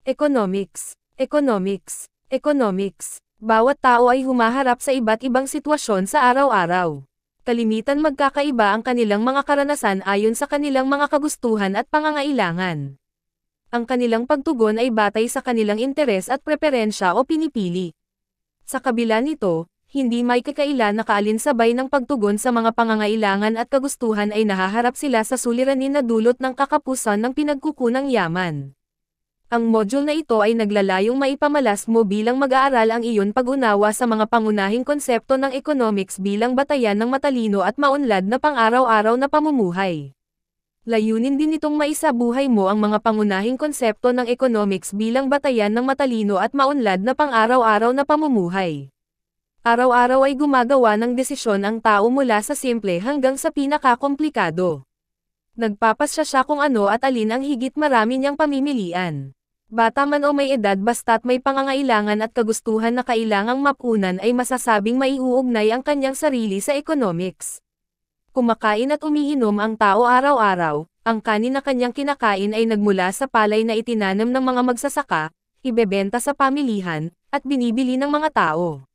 Economics, economics, economics. Bawat tao ay humaharap sa iba't ibang sitwasyon sa araw-araw. Kalimitan magkakaiba ang kanilang mga karanasan ayon sa kanilang mga kagustuhan at pangangailangan. Ang kanilang pagtugon ay batay sa kanilang interes at preferensya o pinipili. Sa kabila nito, hindi may kakailan na kaalinsabay ng pagtugon sa mga pangangailangan at kagustuhan ay nahaharap sila sa suliranin na dulot ng kakapusan ng pinagkukunang yaman. Ang module na ito ay naglalayong maipamalas mo bilang mag-aaral ang iyon pag-unawa sa mga pangunahing konsepto ng economics bilang batayan ng matalino at maunlad na pang-araw-araw na pamumuhay. Layunin din nitong maisabuhay mo ang mga pangunahing konsepto ng economics bilang batayan ng matalino at maunlad na pang-araw-araw na pamumuhay. Araw-araw ay gumagawa ng desisyon ang tao mula sa simple hanggang sa pinakakomplikado. Nagpapasya siya kung ano at alin ang higit marami niyang pamimilian. Bata man o may edad basta't may pangangailangan at kagustuhan na kailangang mapunan ay masasabing maiuugnay ang kanyang sarili sa economics. Kumakain at umiinom ang tao araw-araw, ang kanin na kanyang kinakain ay nagmula sa palay na itinanam ng mga magsasaka, ibebenta sa pamilihan, at binibili ng mga tao.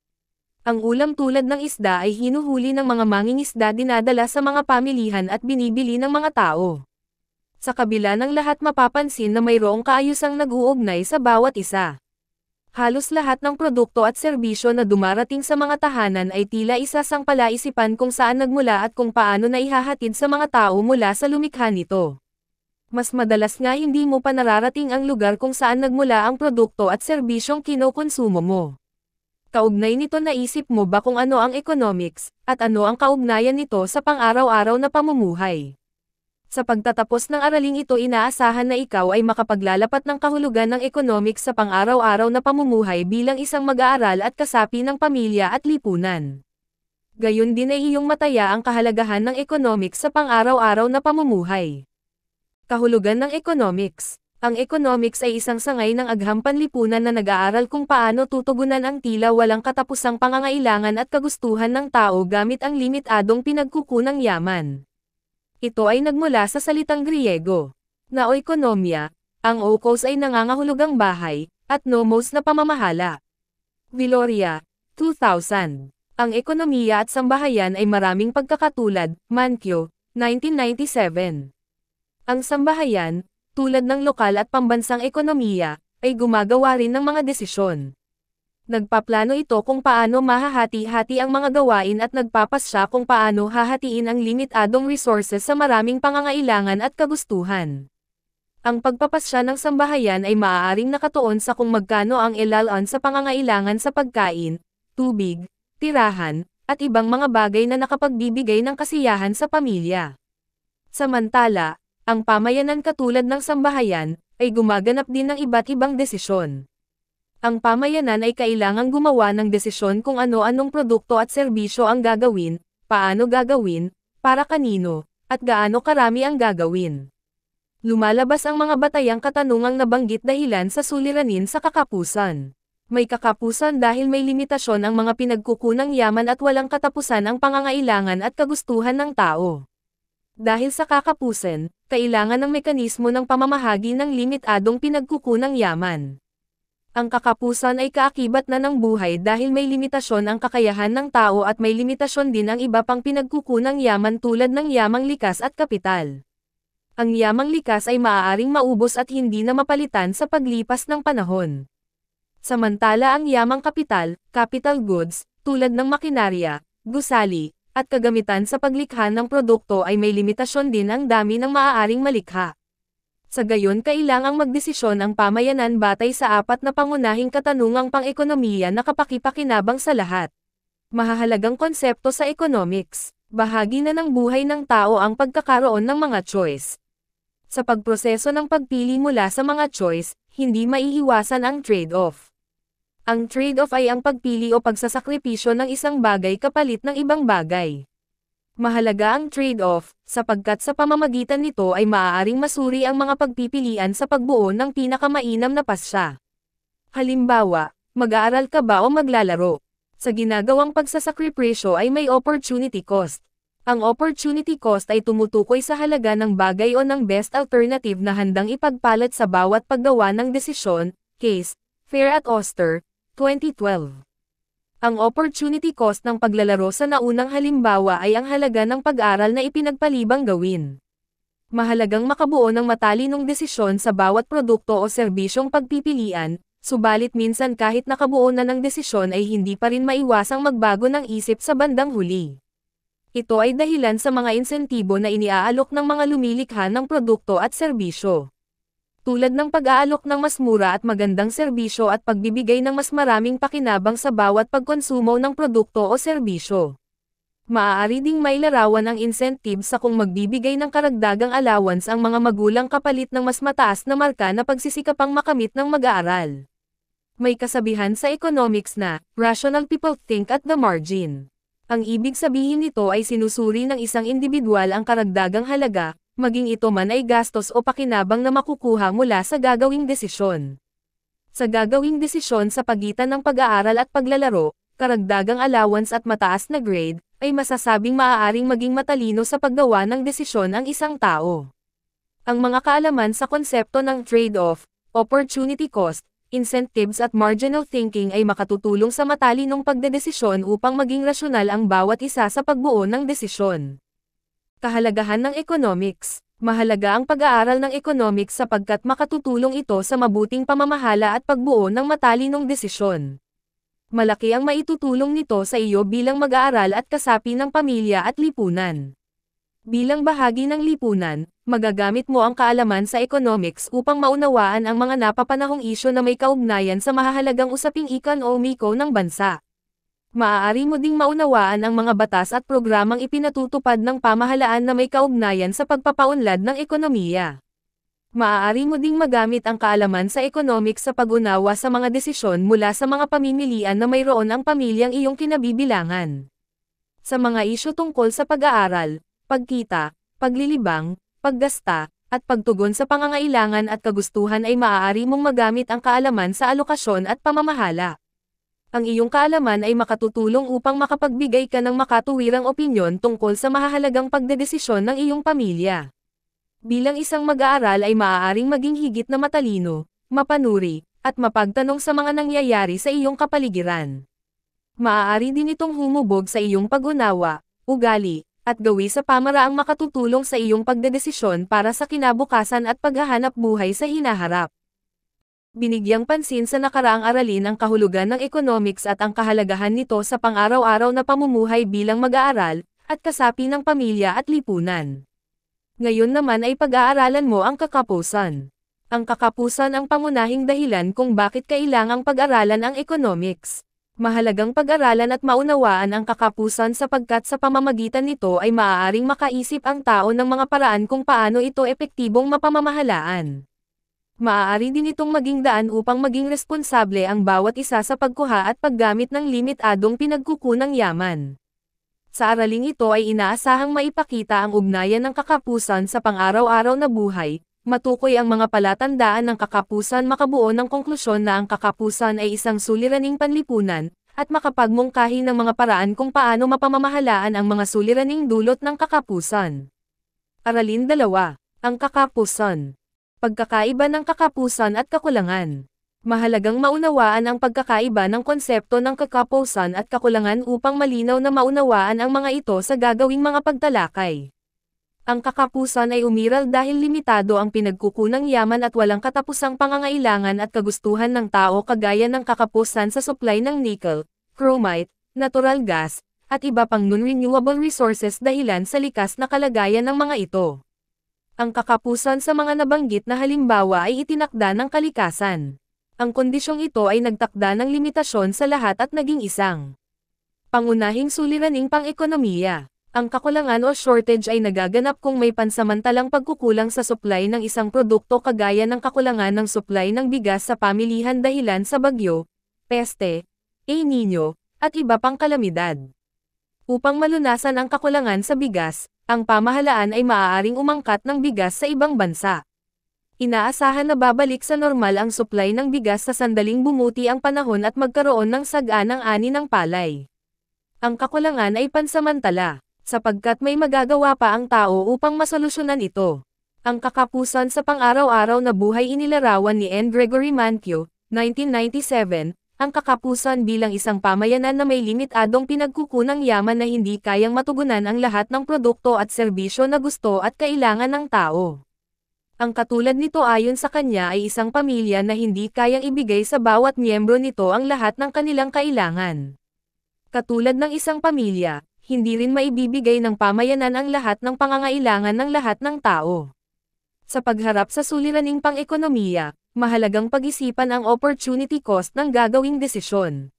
Ang ulam tulad ng isda ay hinuhuli ng mga mangingisda dinadala sa mga pamilihan at binibili ng mga tao. Sa kabila ng lahat mapapansin na mayroong kaayusang nag-uugnay sa bawat isa. Halos lahat ng produkto at serbisyo na dumarating sa mga tahanan ay tila isa sang palaisipan kung saan nagmula at kung paano na ihahatid sa mga tao mula sa lumikha nito. Mas madalas nga hindi mo pa nararating ang lugar kung saan nagmula ang produkto at serbisyong kinokonsumo mo. Kaugnay nito naisip mo ba kung ano ang economics, at ano ang kaugnayan nito sa pang-araw-araw na pamumuhay? Sa pagtatapos ng araling ito inaasahan na ikaw ay makapaglalapat ng kahulugan ng economics sa pang-araw-araw na pamumuhay bilang isang mag-aaral at kasapi ng pamilya at lipunan. Gayon din ay iyong mataya ang kahalagahan ng economics sa pang-araw-araw na pamumuhay. Kahulugan ng economics. Ang economics ay isang sangay ng agham panlipunan na nag-aaral kung paano tutugunan ang tila walang katapusang pangangailangan at kagustuhan ng tao gamit ang limitadong pinagkukunang yaman. Ito ay nagmula sa salitang Griego na oikonomia, ang oikos ay nangangahulugang bahay, at nomos na pamamahala. Viloria, 2000. Ang ekonomiya at sambahayan ay maraming pagkakatulad, Mankyo, 1997. Ang sambahayan, tulad ng lokal at pambansang ekonomiya, ay gumagawa rin ng mga desisyon. Nagpaplano ito kung paano mahahati-hati ang mga gawain at nagpapasya kung paano hahatiin ang limitadong resources sa maraming pangangailangan at kagustuhan. Ang pagpapasya ng sambahayan ay maaaring nakatuon sa kung magkano ang ilalaan sa pangangailangan sa pagkain, tubig, tirahan, at ibang mga bagay na nakapagbibigay ng kasiyahan sa pamilya. Samantala, ang pamayanan katulad ng sambahayan, ay gumaganap din ng iba't ibang desisyon. Ang pamayanan ay kailangang gumawa ng desisyon kung ano-anong produkto at serbisyo ang gagawin, paano gagawin, para kanino, at gaano karami ang gagawin. Lumalabas ang mga batayang katanungang nabanggit dahilan sa suliranin sa kakapusan. May kakapusan dahil may limitasyon ang mga pinagkukunang yaman at walang katapusan ang pangangailangan at kagustuhan ng tao. Dahil sa kakapusan, kailangan ng mekanismo ng pamamahagi ng limitadong pinagkukunang yaman. Ang kakapusan ay kaakibat na ng buhay dahil may limitasyon ang kakayahan ng tao at may limitasyon din ang iba pang pinagkukunang yaman tulad ng yamang likas at kapital. Ang yamang likas ay maaaring maubos at hindi na mapalitan sa paglipas ng panahon. Samantala ang yamang kapital, capital goods, tulad ng makinarya, gusali, at kagamitan sa paglikha ng produkto ay may limitasyon din ang dami ng maaaring malikha. Sa gayon kailangang magdesisyon ang pamayanan batay sa apat na pangunahing katanungang pang-ekonomiya na kapakipakinabang sa lahat. Mahahalagang konsepto sa economics, bahagi na ng buhay ng tao ang pagkakaroon ng mga choice. Sa pagproseso ng pagpili mula sa mga choice, hindi maiiwasan ang trade-off. Ang trade-off ay ang pagpili o pagsasakripisyo ng isang bagay kapalit ng ibang bagay. Mahalaga ang trade-off, sapagkat sa pamamagitan nito ay maaaring masuri ang mga pagpipilian sa pagbuo ng pinakamainam na pasya. Halimbawa, mag-aaral ka ba o maglalaro? Sa ginagawang pagsasakripisyo ay may opportunity cost. Ang opportunity cost ay tumutukoy sa halaga ng bagay o ng best alternative na handang ipagpalit sa bawat paggawa ng desisyon, Case, Fair at Oster, 2012. Ang opportunity cost ng paglalaro sa naunang halimbawa ay ang halaga ng pag-aral na ipinagpalibang gawin. Mahalagang makabuo ng matalinong desisyon sa bawat produkto o serbisyong pagpipilian, subalit minsan kahit nakabuo na ng desisyon ay hindi pa rin maiwasang magbago ng isip sa bandang huli. Ito ay dahilan sa mga insentibo na iniaalok ng mga lumilikha ng produkto at serbisyo. Tulad ng pag-aalok ng mas mura at magandang serbisyo at pagbibigay ng mas maraming pakinabang sa bawat pagkonsumo ng produkto o serbisyo. Maaari ding mailarawan ang incentive sa kung magbibigay ng karagdagang allowance ang mga magulang kapalit ng mas mataas na marka na pagsisikapang makamit ng mag-aaral. May kasabihan sa economics na, rational people think at the margin. Ang ibig sabihin nito ay sinusuri ng isang individual ang karagdagang halaga, maging ito man ay gastos o pakinabang na makukuha mula sa gagawing desisyon. Sa gagawing desisyon sa pagitan ng pag-aaral at paglalaro, karagdagang allowance at mataas na grade, ay masasabing maaaring maging matalino sa paggawa ng desisyon ang isang tao. Ang mga kaalaman sa konsepto ng trade-off, opportunity cost, incentives at marginal thinking ay makatutulong sa matalinong pagdedesisyon upang maging rasyonal ang bawat isa sa pagbuo ng desisyon. Kahalagahan ng economics. Mahalaga ang pag-aaral ng economics sapagkat makatutulong ito sa mabuting pamamahala at pagbuo ng matalinong desisyon. Malaki ang maitutulong nito sa iyo bilang mag-aaral at kasapi ng pamilya at lipunan. Bilang bahagi ng lipunan, magagamit mo ang kaalaman sa economics upang maunawaan ang mga napapanahong isyu na may kaugnayan sa mahahalagang usaping ekonomiko ng bansa. Maaari mo ding maunawaan ang mga batas at programang ipinatutupad ng pamahalaan na may kaugnayan sa pagpapaunlad ng ekonomiya. Maaari mo ding magamit ang kaalaman sa economics sa pag-unawa sa mga desisyon mula sa mga pamimilian na mayroon ang pamilyang iyong kinabibilangan. Sa mga isyu tungkol sa pag-aaral, pagkita, paglilibang, paggasta, at pagtugon sa pangangailangan at kagustuhan ay maaari mong magamit ang kaalaman sa alokasyon at pamamahala. Ang iyong kaalaman ay makatutulong upang makapagbigay ka ng makatuwirang opinyon tungkol sa mahahalagang pagdedesisyon ng iyong pamilya. Bilang isang mag-aaral ay maaaring maging higit na matalino, mapanuri, at mapagtanong sa mga nangyayari sa iyong kapaligiran. Maaari din itong humubog sa iyong pag-unawa, ugali, at gawi sa pamaraang makatutulong sa iyong pagdedesisyon para sa kinabukasan at paghahanap buhay sa hinaharap. Binigyang pansin sa nakaraang aralin ang kahulugan ng economics at ang kahalagahan nito sa pang-araw-araw na pamumuhay bilang mag-aaral, at kasapi ng pamilya at lipunan. Ngayon naman ay pag-aaralan mo ang kakapusan. Ang kakapusan ang pangunahing dahilan kung bakit kailangang pag-aralan ang economics. Mahalagang pag-aralan at maunawaan ang kakapusan sapagkat sa pamamagitan nito ay maaaring makaisip ang tao ng mga paraan kung paano ito epektibong mapamamahalaan. Maaari din itong maging daan upang maging responsable ang bawat isa sa pagkuha at paggamit ng limitadong pinagkukunang yaman. Sa araling ito ay inaasahang maipakita ang ugnayan ng kakapusan sa pang-araw-araw na buhay, matukoy ang mga palatandaan ng kakapusan, makabuo ng konklusyon na ang kakapusan ay isang suliraning panlipunan, at makapagmungkahi ng mga paraan kung paano mapamamahalaan ang mga suliraning dulot ng kakapusan. Aralin 2. Ang kakapusan. Pagkakaiba ng kakapusan at kakulangan. Mahalagang maunawaan ang pagkakaiba ng konsepto ng kakapusan at kakulangan upang malinaw na maunawaan ang mga ito sa gagawing mga pagtalakay. Ang kakapusan ay umiral dahil limitado ang pinagkukunang yaman at walang katapusang pangangailangan at kagustuhan ng tao kagaya ng kakapusan sa supply ng nickel, chromite, natural gas, at iba pang non-renewable resources dahilan sa likas na kalagayan ng mga ito. Ang kakapusan sa mga nabanggit na halimbawa ay itinakda ng kalikasan. Ang kondisyong ito ay nagtakda ng limitasyon sa lahat at naging isang pangunahing suliraning pang-ekonomiya. Ang kakulangan o shortage ay nagaganap kung may pansamantalang pagkukulang sa supply ng isang produkto kagaya ng kakulangan ng supply ng bigas sa pamilihan dahilan sa bagyo, peste, El Niño, at iba pang kalamidad. Upang malunasan ang kakulangan sa bigas, ang pamahalaan ay maaaring umangkat ng bigas sa ibang bansa. Inaasahan na babalik sa normal ang supply ng bigas sa sandaling bumuti ang panahon at magkaroon ng saganang ani ng palay. Ang kakulangan ay pansamantala, sapagkat may magagawa pa ang tao upang masolusyonan ito. Ang kakapusan sa pang-araw-araw na buhay inilarawan ni N. Gregory Mankiw, 1997, ang kakapusan bilang isang pamayanan na may limitadong pinagkukunang yaman na hindi kayang matugunan ang lahat ng produkto at serbisyo na gusto at kailangan ng tao. Ang katulad nito ayon sa kanya ay isang pamilya na hindi kayang ibigay sa bawat miyembro nito ang lahat ng kanilang kailangan. Katulad ng isang pamilya, hindi rin maibibigay ng pamayanan ang lahat ng pangangailangan ng lahat ng tao. Sa pagharap sa suliraning pang-ekonomiya, mahalagang pag-isipan ang opportunity cost ng gagawing desisyon.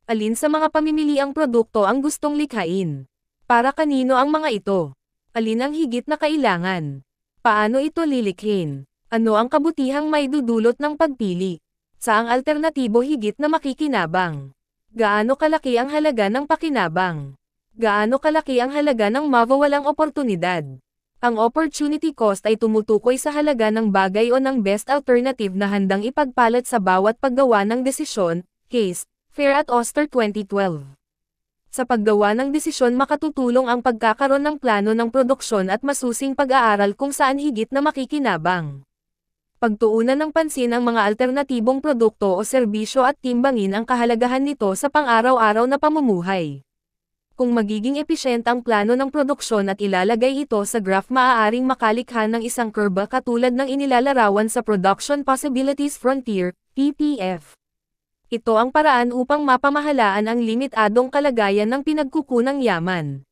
Alin sa mga pamimiliang produkto ang gustong likhain? Para kanino ang mga ito? Alin ang higit na kailangan? Paano ito lilikhin? Ano ang kabutihang maidudulot ng pagpili? Saang alternatibo higit na makikinabang? Gaano kalaki ang halaga ng pakinabang? Gaano kalaki ang halaga ng mawawalang oportunidad? Ang opportunity cost ay tumutukoy sa halaga ng bagay o ng best alternative na handang ipagpalit sa bawat paggawa ng desisyon, case, Fair at Oster 2012. Sa paggawa ng desisyon makatutulong ang pagkakaroon ng plano ng produksyon at masusing pag-aaral kung saan higit na makikinabang. Pagtuunan ng pansin ang mga alternatibong produkto o serbisyo at timbangin ang kahalagahan nito sa pang-araw-araw na pamumuhay. Kung magiging efficient ang plano ng produksyon at ilalagay ito sa graph maaaring makalikha ng isang kurba katulad ng inilalarawan sa Production Possibilities Frontier, PPF. Ito ang paraan upang mapamahalaan ang limitadong kalagayan ng pinagkukunang yaman.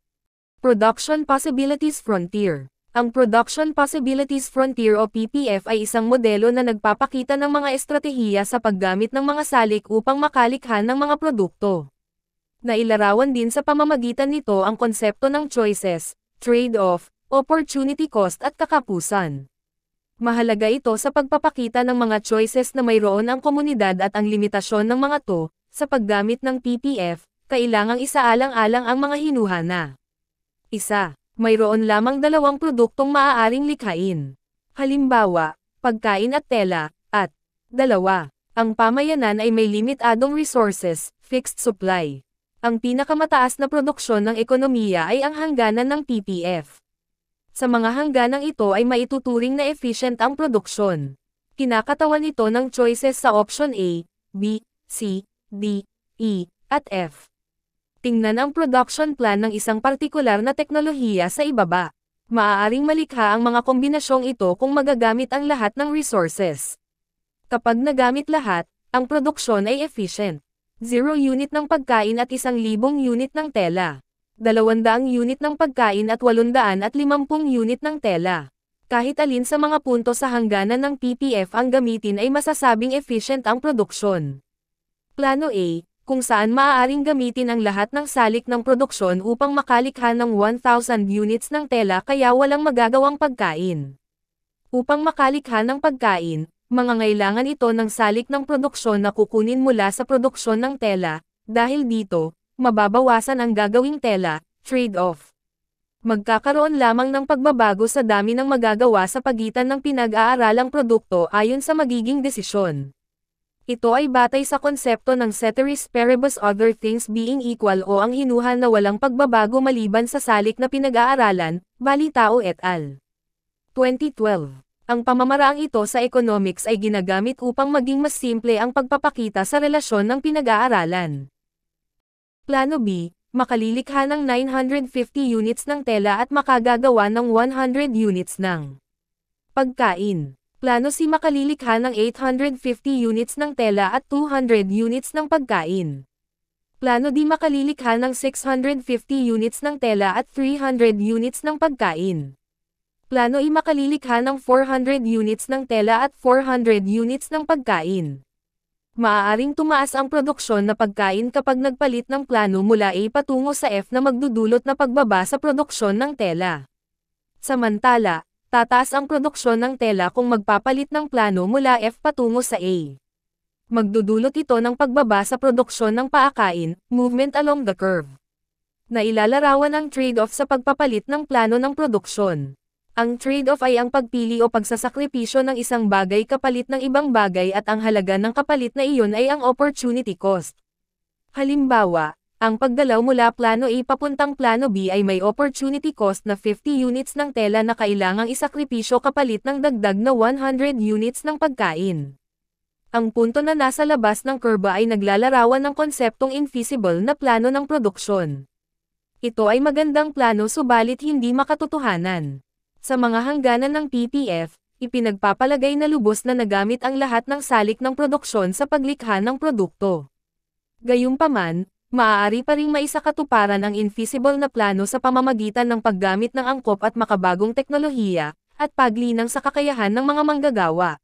Production Possibilities Frontier. Ang Production Possibilities Frontier o PPF ay isang modelo na nagpapakita ng mga estratehiya sa paggamit ng mga salik upang makalikha ng mga produkto. Nailarawan din sa pamamagitan nito ang konsepto ng choices, trade-off, opportunity cost at kakapusan. Mahalaga ito sa pagpapakita ng mga choices na mayroon ang komunidad at ang limitasyon ng mga to, sa paggamit ng PPF, kailangang isaalang-alang ang mga hinuhana. Isa. Mayroon lamang dalawang produktong maaaring likhain. Halimbawa, pagkain at tela, at 2. Ang pamayanan ay may limitadong resources, fixed supply. Ang pinakamataas na produksyon ng ekonomiya ay ang hangganan ng PPF. Sa mga hangganang ito ay maituturing na efficient ang produksyon. Kinakatawan ito ng choices sa option A, B, C, D, E, at F. Tingnan ang production plan ng isang partikular na teknolohiya sa ibaba. Maaaring malikha ang mga kombinasyong ito kung magagamit ang lahat ng resources. Kapag nagamit lahat, ang produksyon ay efficient. 0 unit ng pagkain at 1,000 unit ng tela. 200 unit ng pagkain at 850 unit ng tela. Kahit alin sa mga punto sa hangganan ng PPF ang gamitin ay masasabing efficient ang produksyon. Plano A, kung saan maaaring gamitin ang lahat ng salik ng produksyon upang makalikha ng 1,000 units ng tela kaya walang magagawang pagkain. Upang makalikha ng pagkain, mangangailangan ito ng salik ng produksyon na kukunin mula sa produksyon ng tela, dahil dito, mababawasan ang gagawing tela, trade-off. Magkakaroon lamang ng pagbabago sa dami ng magagawa sa pagitan ng pinag-aaralang produkto ayon sa magiging desisyon. Ito ay batay sa konsepto ng ceteris paribus other things being equal o ang hinuha na walang pagbabago maliban sa salik na pinag-aaralan, Balitao et al. 2012. Ang pamamaraang ito sa economics ay ginagamit upang maging mas simple ang pagpapakita sa relasyon ng pinag-aaralan. Plano B, makalilikha ng 950 units ng tela at makagagawa ng 100 units ng pagkain. Plano C, makalilikha ng 850 units ng tela at 200 units ng pagkain. Plano D, makalilikha ng 650 units ng tela at 300 units ng pagkain. Plano E, makalilikha ng 400 units ng tela at 400 units ng pagkain. Maaaring tumaas ang produksyon na pagkain kapag nagpalit ng plano mula A patungo sa F na magdudulot na pagbaba sa produksyon ng tela. Samantala, tataas ang produksyon ng tela kung magpapalit ng plano mula F patungo sa A. Magdudulot ito ng pagbaba sa produksyon ng paakain, movement along the curve. Nailalarawan ang trade-off sa pagpapalit ng plano ng produksyon. Ang trade-off ay ang pagpili o pagsasakripisyo ng isang bagay kapalit ng ibang bagay at ang halaga ng kapalit na iyon ay ang opportunity cost. Halimbawa, ang pagdalaw mula plano A papuntang plano B ay may opportunity cost na 50 units ng tela na kailangang isakripisyo kapalit ng dagdag na 100 units ng pagkain. Ang punto na nasa labas ng kurba ay naglalarawan ng konseptong infeasible na plano ng produksyon. Ito ay magandang plano subalit hindi makatotohanan. Sa mga hangganan ng PPF, ipinagpapalagay na lubos na nagamit ang lahat ng salik ng produksyon sa paglikha ng produkto. Gayunpaman, maaari pa ring maisakatuparan ang infeasible na plano sa pamamagitan ng paggamit ng angkop at makabagong teknolohiya, at paglinang sa kakayahan ng mga manggagawa.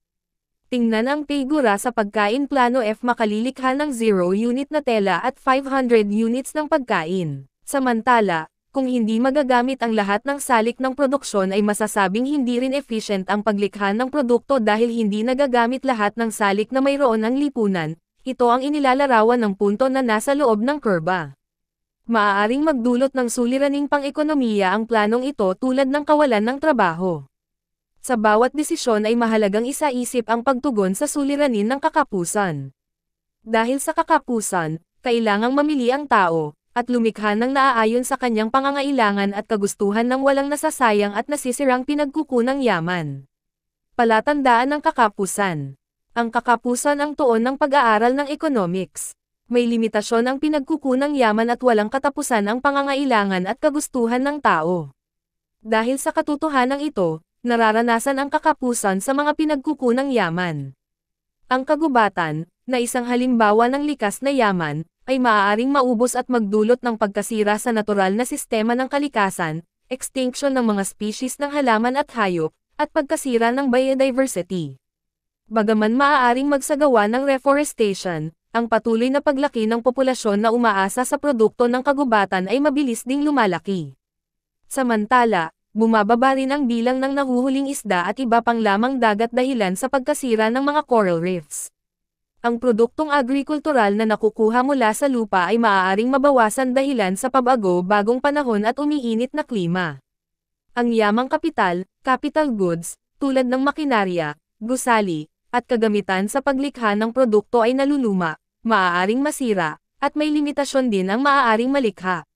Tingnan ang figura sa pagkain plano F makalilikha ng 0 unit na tela at 500 units ng pagkain. Samantala, kung hindi magagamit ang lahat ng salik ng produksyon ay masasabing hindi rin efficient ang paglikha ng produkto dahil hindi nagagamit lahat ng salik na mayroon ang lipunan. Ito ang inilalarawan ng punto na nasa loob ng kurba. Maaaring magdulot ng suliraning pang-ekonomiya ang planong ito tulad ng kawalan ng trabaho. Sa bawat desisyon ay mahalagang isaisip ang pagtugon sa suliranin ng kakapusan. Dahil sa kakapusan, kailangang mamili ang tao, at lumikha ng naaayon sa kanyang pangangailangan at kagustuhan ng walang nasasayang at nasisirang pinagkukunang yaman. Palatandaan ng kakapusan. Ang kakapusan ang tuon ng pag-aaral ng economics. May limitasyon ang pinagkukunang yaman at walang katapusan ang pangangailangan at kagustuhan ng tao. Dahil sa katotohanan ito, nararanasan ang kakapusan sa mga pinagkukunang yaman. Ang kagubatan, na isang halimbawa ng likas na yaman, ay maaaring maubos at magdulot ng pagkasira sa natural na sistema ng kalikasan, extinction ng mga species ng halaman at hayop, at pagkasira ng biodiversity. Bagaman maaaring magsagawa ng reforestation, ang patuloy na paglaki ng populasyon na umaasa sa produkto ng kagubatan ay mabilis ding lumalaki. Samantala, bumababa rin ang bilang ng nahuhuling isda at iba pang lamang dagat dahilan sa pagkasira ng mga coral reefs. Ang produktong agrikultural na nakukuha mula sa lupa ay maaaring mabawasan dahilan sa pabago-bagong panahon at umiinit na klima. Ang yamang kapital, capital goods, tulad ng makinarya, gusali, at kagamitan sa paglikha ng produkto ay naluluma, maaaring masira, at may limitasyon din ang maaaring malikha.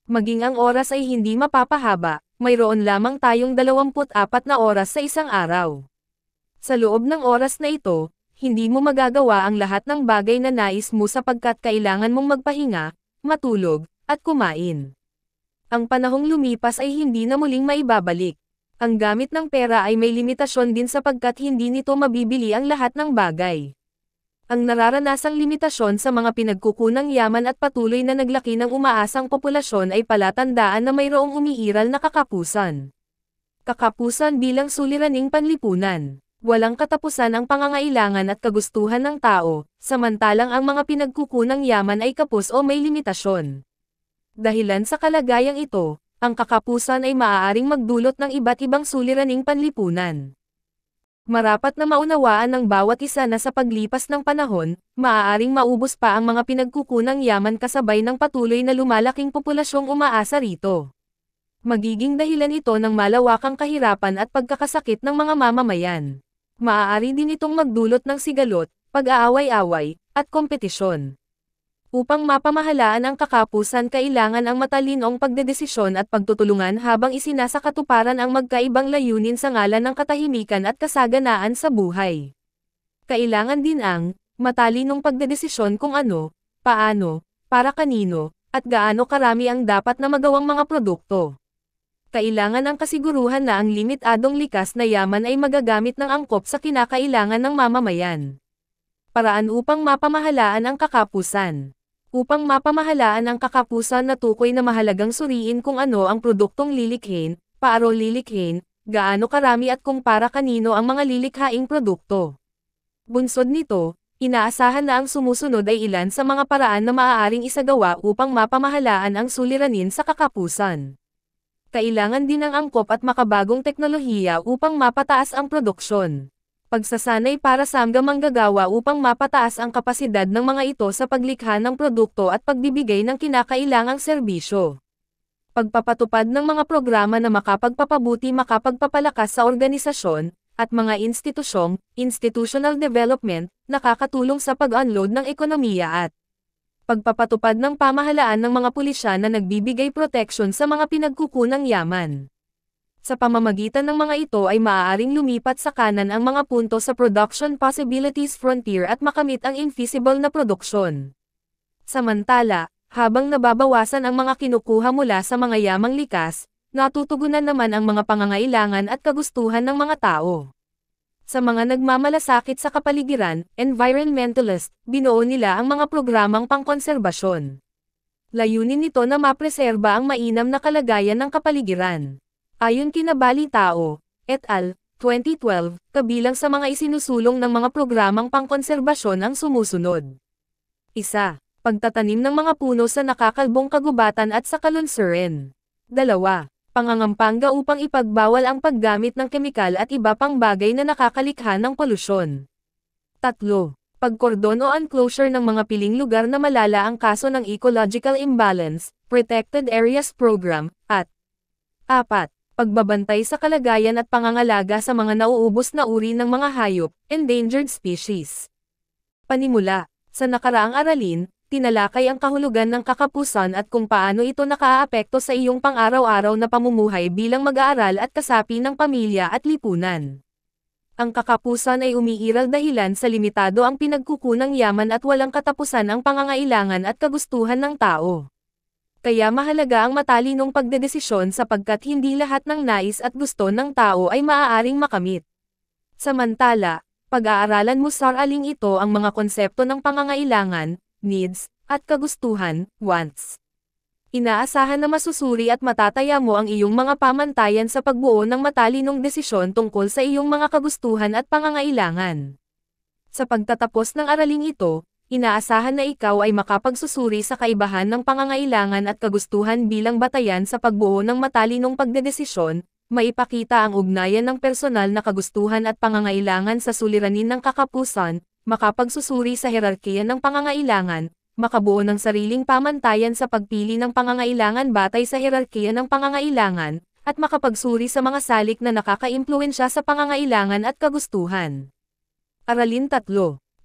Maging ang oras ay hindi mapapahaba, mayroon lamang tayong 24 na oras sa isang araw. Sa loob ng oras na ito, hindi mo magagawa ang lahat ng bagay na nais mo sapagkat kailangan mong magpahinga, matulog, at kumain. Ang panahong lumipas ay hindi na muling maibabalik. Ang gamit ng pera ay may limitasyon din sapagkat hindi nito mabibili ang lahat ng bagay. Ang nararanasang limitasyon sa mga pinagkukunang yaman at patuloy na naglaki ng umaasang populasyon ay palatandaan na mayroong umiiral na kakapusan. Kakapusan bilang suliraning panlipunan. Walang katapusan ang pangangailangan at kagustuhan ng tao, samantalang ang mga pinagkukunang yaman ay kapos o may limitasyon. Dahilan sa kalagayang ito, ang kakapusan ay maaaring magdulot ng iba't ibang suliraning panlipunan. Marapat na maunawaan ng bawat isa na sa paglipas ng panahon, maaaring maubos pa ang mga pinagkukunang yaman kasabay ng patuloy na lumalaking populasyong umaasa rito. Magiging dahilan ito ng malawakang kahirapan at pagkakasakit ng mga mamamayan. Maaari din itong magdulot ng sigalot, pag-aaway-away, at kompetisyon. Upang mapamahalaan ang kakapusan kailangan ang matalinong pagdedesisyon at pagtutulungan habang isinasakatuparan ang magkaibang layunin sa ngalan ng katahimikan at kasaganaan sa buhay. Kailangan din ang matalinong pagdedesisyon kung ano, paano, para kanino, at gaano karami ang dapat na magawang mga produkto. Kailangan ang kasiguruhan na ang limitadong likas na yaman ay magagamit ng angkop sa kinakailangan ng mamamayan. Paraan upang mapamahalaan ang kakapusan. Upang mapamahalaan ang kakapusan natukoy na mahalagang suriin kung ano ang produktong lilikhin, paano lilikhin, gaano karami at kung para kanino ang mga lilikhaing produkto. Bunsod nito, inaasahan na ang sumusunod ay ilan sa mga paraan na maaaring isagawa upang mapamahalaan ang suliranin sa kakapusan. Kailangan din ng angkop at makabagong teknolohiya upang mapataas ang produksyon. Pagsasanay para sa mga manggagawa upang mapataas ang kapasidad ng mga ito sa paglikha ng produkto at pagbibigay ng kinakailangang serbisyo. Pagpapatupad ng mga programa na makapagpapalakas sa organisasyon, at mga institusyong, institutional development, nakakatulong sa pag-unload ng ekonomiya at pagpapatupad ng pamahalaan ng mga pulisya na nagbibigay proteksyon sa mga pinagkukunang yaman. Sa pamamagitan ng mga ito ay maaaring lumipat sa kanan ang mga punto sa production possibilities frontier at makamit ang infeasible na produksyon. Samantala, habang nababawasan ang mga kinukuha mula sa mga yamang likas, natutugunan naman ang mga pangangailangan at kagustuhan ng mga tao. Sa mga nagmamalasakit sa kapaligiran, environmentalist, binuo nila ang mga programang pangkonserbasyon. Layunin nito na mapreserba ang mainam na kalagayan ng kapaligiran. Ayon kina Balitao, et al., 2012, kabilang sa mga isinusulong ng mga programang pangkonserbasyon ang sumusunod. 1. Pagtatanim ng mga puno sa nakakalbong kagubatan at sa kalunsuran. 2. Pangangampanga upang ipagbawal ang paggamit ng kemikal at iba pang bagay na nakakalikha ng polusyon. 3. Pagkordon o unclosure ng mga piling lugar na malala ang kaso ng ecological imbalance, Protected Areas Program, at 4. Pagbabantay sa kalagayan at pangangalaga sa mga nauubos na uri ng mga hayop, endangered species. Panimula, sa nakaraang aralin, tinalakay ang kahulugan ng kakapusan at kung paano ito nakaaapekto sa iyong pang-araw-araw na pamumuhay bilang mag-aaral at kasapi ng pamilya at lipunan. Ang kakapusan ay umiiral dahilan sa limitado ang pinagkukunang yaman at walang katapusan ang pangangailangan at kagustuhan ng tao. Kaya mahalaga ang matalinong pagdedesisyon sapagkat hindi lahat ng nais at gusto ng tao ay maaaring makamit. Samantala, pag-aaralan mo sa aling ito ang mga konsepto ng pangangailangan, needs, at kagustuhan, wants. Inaasahan na masusuri at matataya mo ang iyong mga pamantayan sa pagbuo ng matalinong desisyon tungkol sa iyong mga kagustuhan at pangangailangan. Sa pagtatapos ng araling ito, inaasahan na ikaw ay makapagsusuri sa kaibahan ng pangangailangan at kagustuhan bilang batayan sa pagbuo ng matalinong pagdedesisyon, maipakita ang ugnayan ng personal na kagustuhan at pangangailangan sa suliranin ng kakapusan, makapagsusuri sa hierarkiya ng pangangailangan, makabuo ng sariling pamantayan sa pagpili ng pangangailangan batay sa hierarkiya ng pangangailangan, at makapagsuri sa mga salik na nakakaimpluwensya sa pangangailangan at kagustuhan. Aralin 3.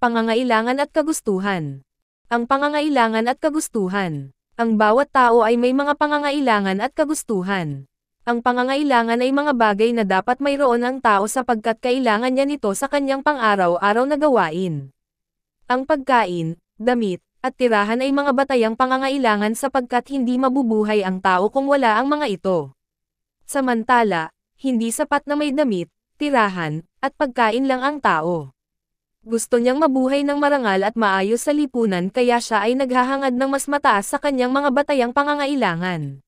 Pangangailangan at kagustuhan. Ang pangangailangan at kagustuhan. Ang bawat tao ay may mga pangangailangan at kagustuhan. Ang pangangailangan ay mga bagay na dapat mayroon ang tao sapagkat kailangan niya nito sa kanyang pang-araw-araw na gawain. Ang pagkain, damit, at tirahan ay mga batayang pangangailangan sapagkat hindi mabubuhay ang tao kung wala ang mga ito. Samantala, hindi sapat na may damit, tirahan, at pagkain lang ang tao. Gusto niyang mabuhay ng marangal at maayos sa lipunan kaya siya ay naghahangad ng mas mataas sa kanyang mga batayang pangangailangan.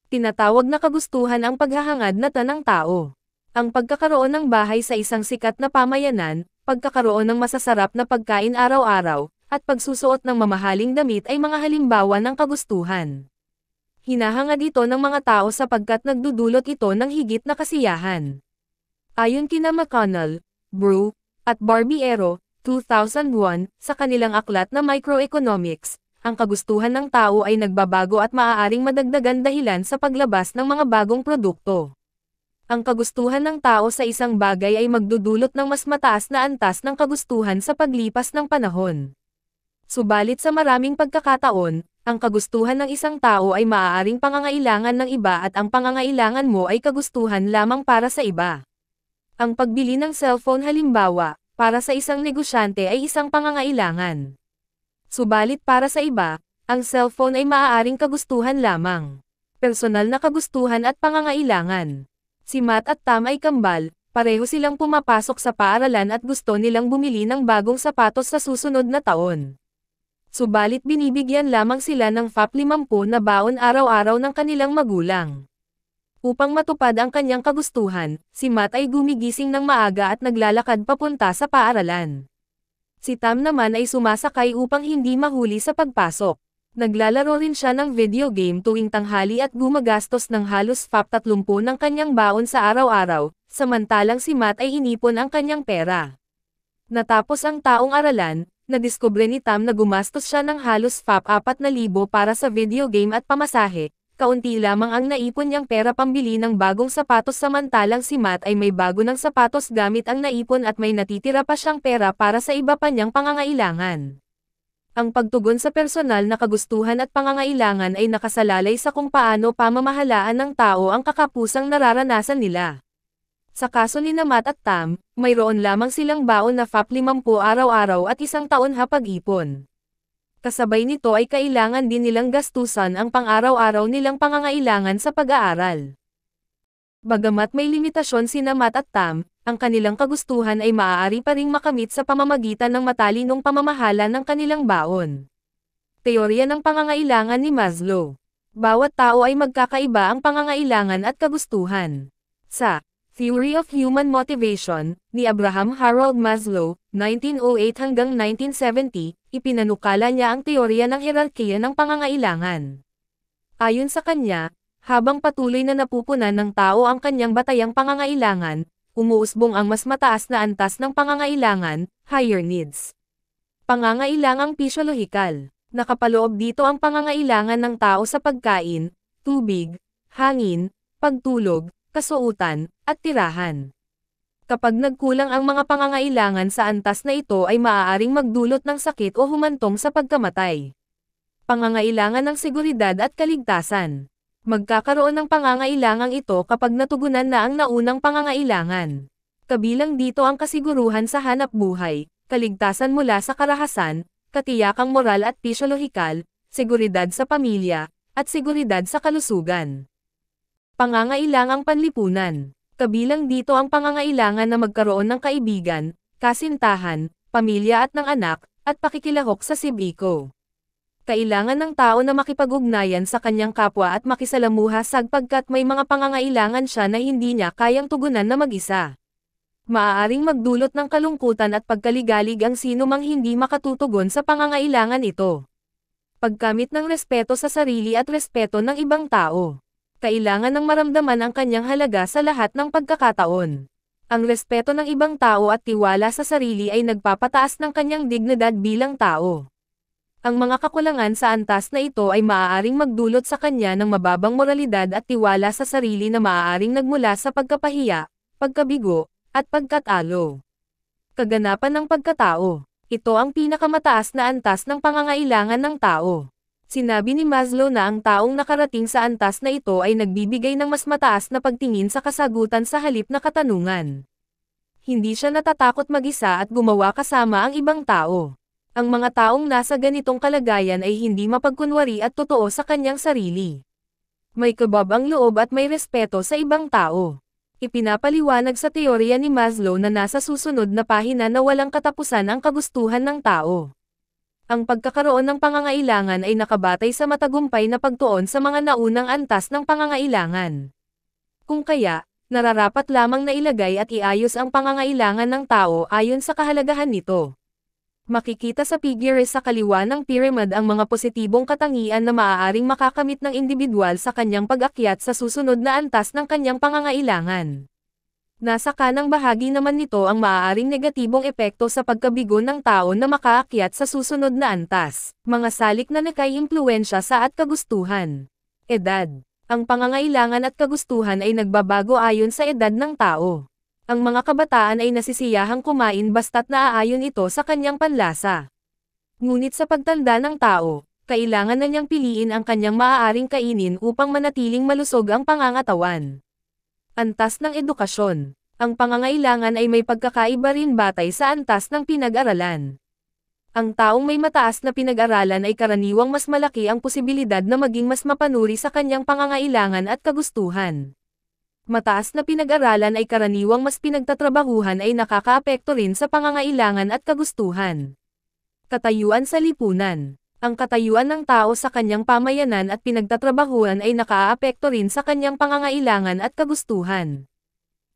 Tinatawag na kagustuhan ang paghahangad na ng tao. Ang pagkakaroon ng bahay sa isang sikat na pamayanan, pagkakaroon ng masasarap na pagkain araw-araw, at pagsusuot ng mamahaling damit ay mga halimbawa ng kagustuhan. Hinahangad ito ng mga tao sapagkat nagdudulot ito ng higit na kasiyahan. Ayon kina McConnell, Brew, at Barbiero, 2001, sa kanilang aklat na Microeconomics, ang kagustuhan ng tao ay nagbabago at maaaring madagdagan dahilan sa paglabas ng mga bagong produkto. Ang kagustuhan ng tao sa isang bagay ay magdudulot ng mas mataas na antas ng kagustuhan sa paglipas ng panahon. Subalit sa maraming pagkakataon, ang kagustuhan ng isang tao ay maaaring pangangailangan ng iba at ang pangangailangan mo ay kagustuhan lamang para sa iba. Ang pagbili ng cellphone halimbawa, para sa isang negosyante ay isang pangangailangan. Subalit para sa iba, ang cellphone ay maaaring kagustuhan lamang. Personal na kagustuhan at pangangailangan. Si Matt at Tam ay kambal, pareho silang pumapasok sa paaralan at gusto nilang bumili ng bagong sapatos sa susunod na taon. Subalit binibigyan lamang sila ng FAP50 na baon araw-araw ng kanilang magulang. Upang matupad ang kanyang kagustuhan, si Matt ay gumigising ng maaga at naglalakad papunta sa paaralan. Si Tam naman ay sumasakay upang hindi mahuli sa pagpasok. Naglalaro rin siya ng video game tuwing tanghali at gumagastos ng halos FAP30 ng kanyang baon sa araw-araw, samantalang si Matt ay inipon ang kanyang pera. Natapos ang taong aralan, nadiskubre ni Tam na gumastos siya ng halos FAP4,000 para sa video game at pamasahe. Kaunti lamang ang naipon niyang pera pambili ng bagong sapatos samantalang si Matt ay may bago ng sapatos gamit ang naipon at may natitira pa siyang pera para sa iba pa niyang pangangailangan. Ang pagtugon sa personal na kagustuhan at pangangailangan ay nakasalalay sa kung paano pamamahalaan ng tao ang kakapusang nararanasan nila. Sa kaso ni Matt at Tam, mayroon lamang silang baon na FAP 50 araw-araw at isang taon hapag-ipon. Kasabay nito ay kailangan din nilang gastusan ang pang-araw-araw nilang pangangailangan sa pag-aaral. Bagamat may limitasyon sina Matt at Tam, ang kanilang kagustuhan ay maaari pa ring makamit sa pamamagitan ng matalinong pamamahala ng kanilang baon. Teorya ng pangangailangan ni Maslow. Bawat tao ay magkakaiba ang pangangailangan at kagustuhan. Sa Theory of Human Motivation, ni Abraham Harold Maslow, 1908 hanggang 1970, ipinanukala niya ang teorya ng hierarkiya ng pangangailangan. Ayon sa kanya, habang patuloy na napupunan ng tao ang kanyang batayang pangangailangan, umuusbong ang mas mataas na antas ng pangangailangan, higher needs. Pangangailangang pisyolohikal. Nakapaloob dito ang pangangailangan ng tao sa pagkain, tubig, hangin, pagtulog, kasuotan, at tirahan. Kapag nagkulang ang mga pangangailangan sa antas na ito ay maaaring magdulot ng sakit o humantong sa pagkamatay. Pangangailangan ng seguridad at kaligtasan. Magkakaroon ng pangangailangang ito kapag natugunan na ang naunang pangangailangan. Kabilang dito ang kasiguruhan sa hanap buhay, kaligtasan mula sa karahasan, katiyakang moral at pisyolohikal, seguridad sa pamilya, at seguridad sa kalusugan. Pangangailangang panlipunan. Kabilang dito ang pangangailangan na magkaroon ng kaibigan, kasintahan, pamilya at ng anak, at pakikilahok sa sibiko. Kailangan ng tao na makipag-ugnayan sa kanyang kapwa at makisalamuha sapagkat may mga pangangailangan siya na hindi niya kayang tugunan na mag-isa. Maaaring magdulot ng kalungkutan at pagkaligalig ang sino mang hindi makatutugon sa pangangailangan ito. Pagkamit ng respeto sa sarili at respeto ng ibang tao. Kailangan ng maramdaman ang kanyang halaga sa lahat ng pagkakataon. Ang respeto ng ibang tao at tiwala sa sarili ay nagpapataas ng kanyang dignidad bilang tao. Ang mga kakulangan sa antas na ito ay maaaring magdulot sa kanya ng mababang moralidad at tiwala sa sarili na maaaring nagmula sa pagkapahiya, pagkabigo, at pagkatalo. Kaganapan ng pagkatao. Ito ang pinakamataas na antas ng pangangailangan ng tao. Sinabi ni Maslow na ang taong nakarating sa antas na ito ay nagbibigay ng mas mataas na pagtingin sa kasagutan sa halip na katanungan. Hindi siya natatakot mag-isa at gumawa kasama ang ibang tao. Ang mga taong nasa ganitong kalagayan ay hindi mapagkunwari at totoo sa kanyang sarili. May kabab ang loob at may respeto sa ibang tao. Ipinapaliwanag sa teorya ni Maslow na nasa susunod na pahina na walang katapusan ang kagustuhan ng tao. Ang pagkakaroon ng pangangailangan ay nakabatay sa matagumpay na pagtuon sa mga naunang antas ng pangangailangan. Kung kaya, nararapat lamang na ilagay at iayos ang pangangailangan ng tao ayon sa kahalagahan nito. Makikita sa figure sa kaliwa ng pyramid ang mga positibong katangian na maaaring makakamit ng individual sa kanyang pag-akyat sa susunod na antas ng kanyang pangangailangan. Nasa kanang bahagi naman nito ang maaaring negatibong epekto sa pagkabigo ng tao na makaakyat sa susunod na antas, mga salik na nakaiimpluwensya sa at kagustuhan. Edad. Ang pangangailangan at kagustuhan ay nagbabago ayon sa edad ng tao. Ang mga kabataan ay nasisiyahang kumain basta't naaayon ito sa kanyang panlasa. Ngunit sa pagtanda ng tao, kailangan na niyang piliin ang kanyang maaaring kainin upang manatiling malusog ang pangangatawan. Antas ng edukasyon. Ang pangangailangan ay may pagkakaiba rin batay sa antas ng pinag-aralan. Ang taong may mataas na pinag-aralan ay karaniwang mas malaki ang posibilidad na maging mas mapanuri sa kanyang pangangailangan at kagustuhan. Mataas na pinag-aralan ay karaniwang mas pinagtatrabahuhan ay nakakaapekto rin sa pangangailangan at kagustuhan. Katayuan sa lipunan. Ang katayuan ng tao sa kanyang pamayanan at pinagtatrabahuan ay nakaaapekto rin sa kanyang pangangailangan at kagustuhan.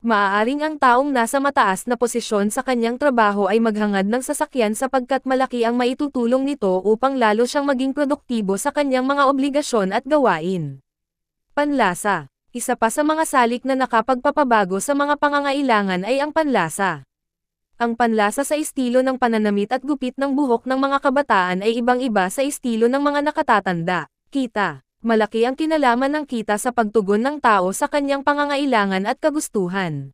Maaaring ang taong nasa mataas na posisyon sa kanyang trabaho ay maghangad ng sasakyan sapagkat malaki ang maitutulong nito upang lalo siyang maging produktibo sa kanyang mga obligasyon at gawain. Panlasa. Isa pa sa mga salik na nakapagpapabago sa mga pangangailangan ay ang panlasa. Ang panlasa sa estilo ng pananamit at gupit ng buhok ng mga kabataan ay ibang-iba sa estilo ng mga nakatatanda. Kita. Malaki ang kinalaman ng kita sa pagtugon ng tao sa kanyang pangangailangan at kagustuhan.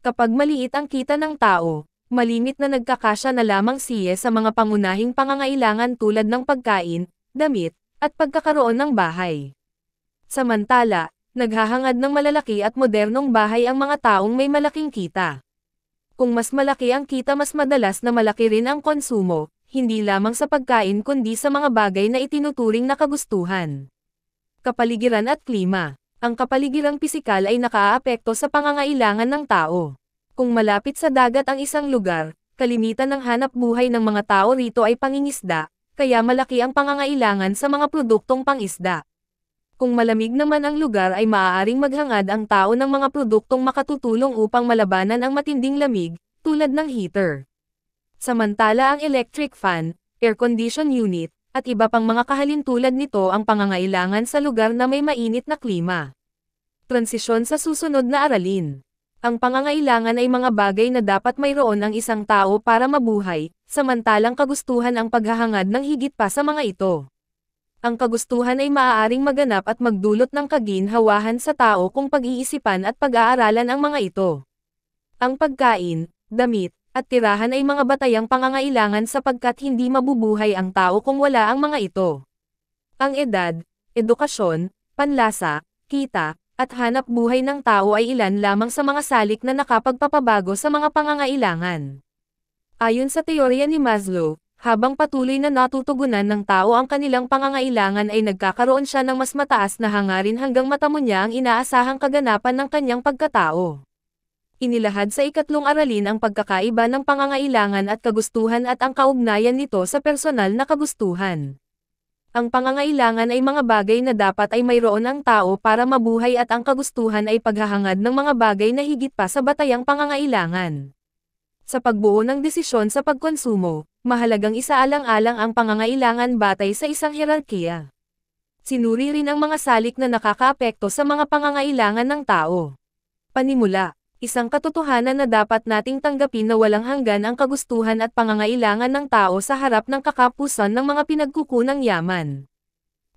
Kapag maliit ang kita ng tao, malimit na nagkakasya na lamang siya sa mga pangunahing pangangailangan tulad ng pagkain, damit, at pagkakaroon ng bahay. Samantala, naghahangad ng malalaki at modernong bahay ang mga taong may malaking kita. Kung mas malaki ang kita, mas madalas na malaki rin ang konsumo, hindi lamang sa pagkain kundi sa mga bagay na itinuturing na kagustuhan. Kapaligiran at klima. Ang kapaligirang pisikal ay nakaaapekto sa pangangailangan ng tao. Kung malapit sa dagat ang isang lugar, kalimitan ng hanap buhay ng mga tao rito ay pangingisda, kaya malaki ang pangangailangan sa mga produktong pangisda. Kung malamig naman ang lugar ay maaaring maghangad ang tao ng mga produktong makatutulong upang malabanan ang matinding lamig, tulad ng heater. Samantala ang electric fan, air condition unit, at iba pang mga kahalintulad nito ang pangangailangan sa lugar na may mainit na klima. Transisyon sa susunod na aralin. Ang pangangailangan ay mga bagay na dapat mayroon ang isang tao para mabuhay, samantalang kagustuhan ang paghahangad ng higit pa sa mga ito. Ang kagustuhan ay maaaring maganap at magdulot ng kaginhawahan sa tao kung pag-iisipan at pag-aaralan ang mga ito. Ang pagkain, damit, at tirahan ay mga batayang pangangailangan sapagkat hindi mabubuhay ang tao kung wala ang mga ito. Ang edad, edukasyon, panlasa, kita, at hanap buhay ng tao ay ilan lamang sa mga salik na nakapagpapabago sa mga pangangailangan. Ayon sa teorya ni Maslow, habang patuloy na natutugunan ng tao ang kanilang pangangailangan ay nagkakaroon siya ng mas mataas na hangarin hanggang matamo niya ang inaasahang kaganapan ng kanyang pagkatao. Inilahad sa ikatlong aralin ang pagkakaiba ng pangangailangan at kagustuhan at ang kaugnayan nito sa personal na kagustuhan. Ang pangangailangan ay mga bagay na dapat ay mayroon ang tao para mabuhay at ang kagustuhan ay paghahangad ng mga bagay na higit pa sa batayang pangangailangan. Sa pagbuo ng desisyon sa pagkonsumo, mahalagang isaalang-alang ang pangangailangan batay sa isang hierarkiya. Sinuri rin ang mga salik na nakakaapekto sa mga pangangailangan ng tao. Panimula. Isang katotohanan na dapat nating tanggapin na walang hanggan ang kagustuhan at pangangailangan ng tao sa harap ng kakapusan ng mga pinagkukunang yaman.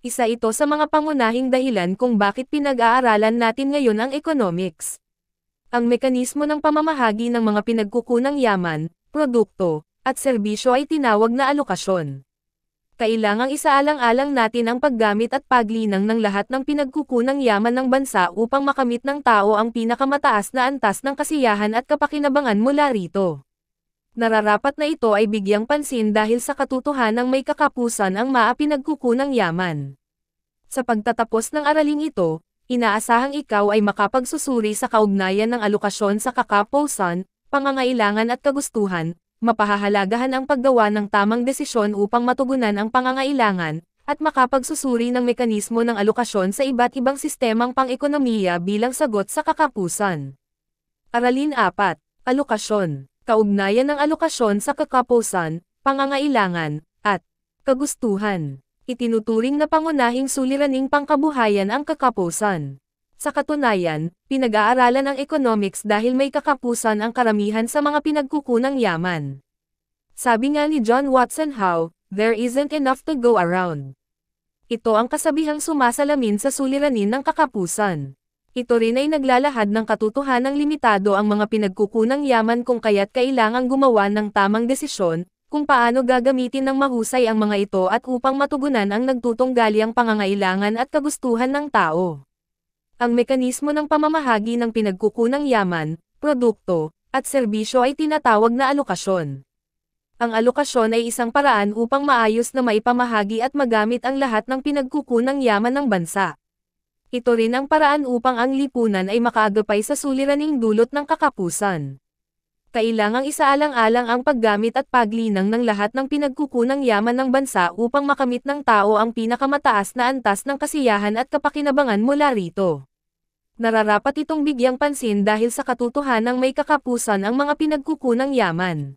Isa ito sa mga pangunahing dahilan kung bakit pinag-aaralan natin ngayon ang economics. Ang mekanismo ng pamamahagi ng mga pinagkukunang yaman, produkto, at serbisyo ay tinawag na alokasyon. Kailangang isaalang-alang natin ang paggamit at paglinang ng lahat ng pinagkukunang yaman ng bansa upang makamit ng tao ang pinakamataas na antas ng kasiyahan at kapakinabangan mula rito. Nararapat na ito ay bigyang pansin dahil sa katotohanang may kakapusan ang pinagkukunang yaman. Sa pagtatapos ng araling ito, inaasahang ikaw ay makapagsusuri sa kaugnayan ng alokasyon sa kakapusan, pangangailangan at kagustuhan, mapahahalagahan ang paggawa ng tamang desisyon upang matugunan ang pangangailangan, at makapagsusuri ng mekanismo ng alokasyon sa iba't ibang sistemang pang-ekonomiya bilang sagot sa kakapusan. Aralin 4. Alokasyon. Kaugnayan ng alokasyon sa kakapusan, pangangailangan, at kagustuhan. Itinuturing na pangunahing suliraning pangkabuhayan ang kakapusan. Sa katunayan, pinag-aaralan ang economics dahil may kakapusan ang karamihan sa mga pinagkukunang yaman. Sabi nga ni John Watson Howe, there isn't enough to go around. Ito ang kasabihang sumasalamin sa suliranin ng kakapusan. Ito rin ay naglalahad ng katotohanang limitado ang mga pinagkukunang yaman kung kaya't kailangang gumawa ng tamang desisyon, kung paano gagamitin ng mahusay ang mga ito at upang matugunan ang nagtutunggalyang pangangailangan at kagustuhan ng tao. Ang mekanismo ng pamamahagi ng pinagkukunang yaman, produkto, at serbisyo ay tinatawag na alokasyon. Ang alokasyon ay isang paraan upang maayos na maipamahagi at magamit ang lahat ng pinagkukunang yaman ng bansa. Ito rin ang paraan upang ang lipunan ay makaagapay sa suliraning dulot ng kakapusan. Kailangang isaalang-alang ang paggamit at paglinang ng lahat ng pinagkukunang yaman ng bansa upang makamit ng tao ang pinakamataas na antas ng kasiyahan at kapakinabangan mula rito. Nararapat itong bigyang pansin dahil sa katotohanang may kakapusan ang mga pinagkukunang yaman.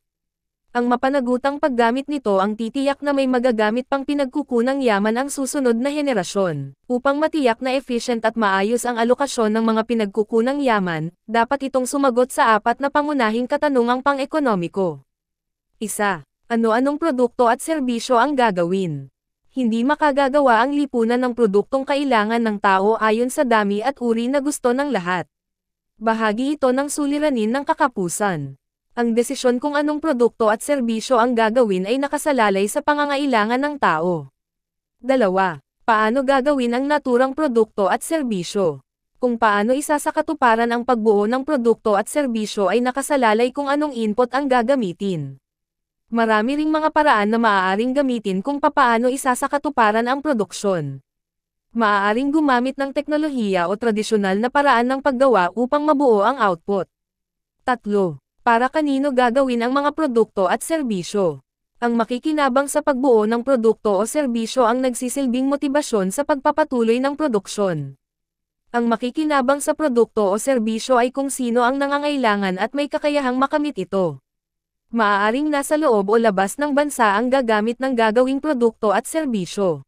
Ang mapanagutang paggamit nito ang titiyak na may magagamit pang pinagkukunang yaman ang susunod na henerasyon. Upang matiyak na efficient at maayos ang alokasyon ng mga pinagkukunang yaman, dapat itong sumagot sa 4 na pangunahing katanungang pang-ekonomiko. 1. Ano-anong produkto at serbisyo ang gagawin? Hindi makagagawa ang lipunan ng produktong kailangan ng tao ayon sa dami at uri na gusto ng lahat. Bahagi ito ng suliranin ng kakapusan. Ang desisyon kung anong produkto at serbisyo ang gagawin ay nakasalalay sa pangangailangan ng tao. 2. Paano gagawin ang naturang produkto at serbisyo? Kung paano isasakatuparan ang pagbuo ng produkto at serbisyo ay nakasalalay kung anong input ang gagamitin. Marami ring mga paraan na maaaring gamitin kung papaano isasakatuparan ang produksyon. Maaaring gumamit ng teknolohiya o tradisyonal na paraan ng paggawa upang mabuo ang output. 3. Para kanino gagawin ang mga produkto at serbisyo? Ang makikinabang sa pagbuo ng produkto o serbisyo ang nagsisilbing motibasyon sa pagpapatuloy ng produksyon. Ang makikinabang sa produkto o serbisyo ay kung sino ang nangangailangan at may kakayahang makamit ito. Maaaring nasa loob o labas ng bansa ang gagamit ng gagawing produkto at serbisyo.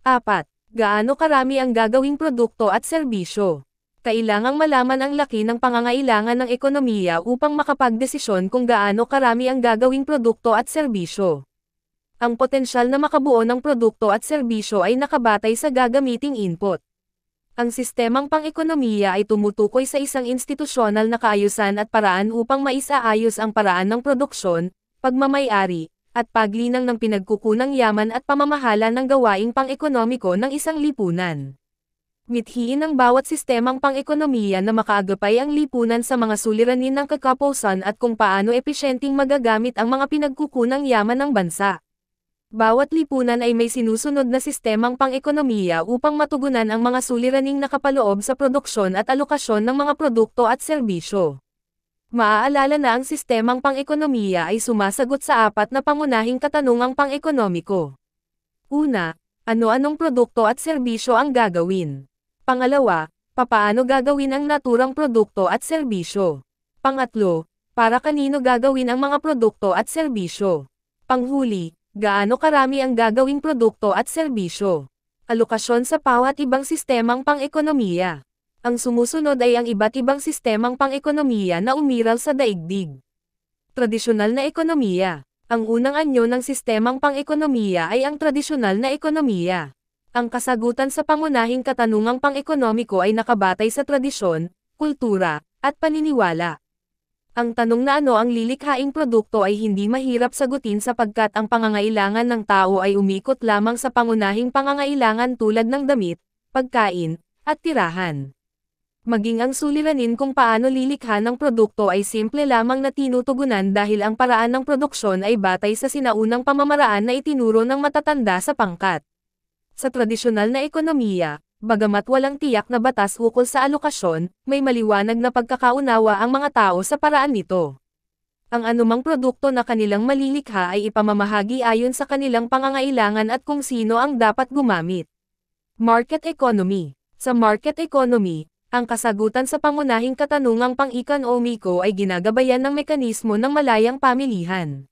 4. Gaano karami ang gagawing produkto at serbisyo? Kailangang malaman ang laki ng pangangailangan ng ekonomiya upang makapagdesisyon kung gaano karami ang gagawing produkto at serbisyo. Ang potensyal na makabuo ng produkto at serbisyo ay nakabatay sa gagamiting input. Ang sistemang pang-ekonomiya ay tumutukoy sa isang institusyonal na kaayusan at paraan upang maisaayos ang paraan ng produksyon, pagmamay-ari, at paglinang ng pinagkukunang yaman at pamamahala ng gawaing pang-ekonomiko ng isang lipunan. Mithiin ng bawat sistemang pang-ekonomiya na makaagapay ang lipunan sa mga suliranin ng kakapusan at kung paano epesyenteng magagamit ang mga pinagkukunang yaman ng bansa. Bawat lipunan ay may sinusunod na sistemang pang-ekonomiya upang matugunan ang mga suliraning nakapaloob sa produksyon at alokasyon ng mga produkto at serbisyo. Maaalala na ang sistemang pang-ekonomiya ay sumasagot sa 4 na pangunahing katanungang pang-ekonomiko. Una, ano-anong produkto at serbisyo ang gagawin? Pangalawa, papaano gagawin ang naturang produkto at serbisyo? Pangatlo, para kanino gagawin ang mga produkto at serbisyo? Panghuli, gaano karami ang gagawing produkto at serbisyo? Alokasyon sa bawat ibang sistemang pang-ekonomiya. Ang sumusunod ay ang iba't ibang sistemang pang-ekonomiya na umiral sa daigdig. Tradisyonal na ekonomiya. Ang unang anyo ng sistemang pang-ekonomiya ay ang tradisyonal na ekonomiya. Ang kasagutan sa pangunahing katanungang pang-ekonomiko ay nakabatay sa tradisyon, kultura, at paniniwala. Ang tanong na ano ang lilikhaing produkto ay hindi mahirap sagutin sapagkat ang pangangailangan ng tao ay umikot lamang sa pangunahing pangangailangan tulad ng damit, pagkain, at tirahan. Maging ang suliranin kung paano lilikha ng produkto ay simple lamang na tinutugunan dahil ang paraan ng produksyon ay batay sa sinaunang pamamaraan na itinuro ng matatanda sa pangkat. Sa tradisyonal na ekonomiya, bagamat walang tiyak na batas ukol sa alokasyon, may maliwanag na pagkakaunawa ang mga tao sa paraan nito. Ang anumang produkto na kanilang malilikha ay ipamamahagi ayon sa kanilang pangangailangan at kung sino ang dapat gumamit. Market economy. Sa market economy, ang kasagutan sa pangunahing katanungang pang-ekonomiko ay ginagabayan ng mekanismo ng malayang pamilihan.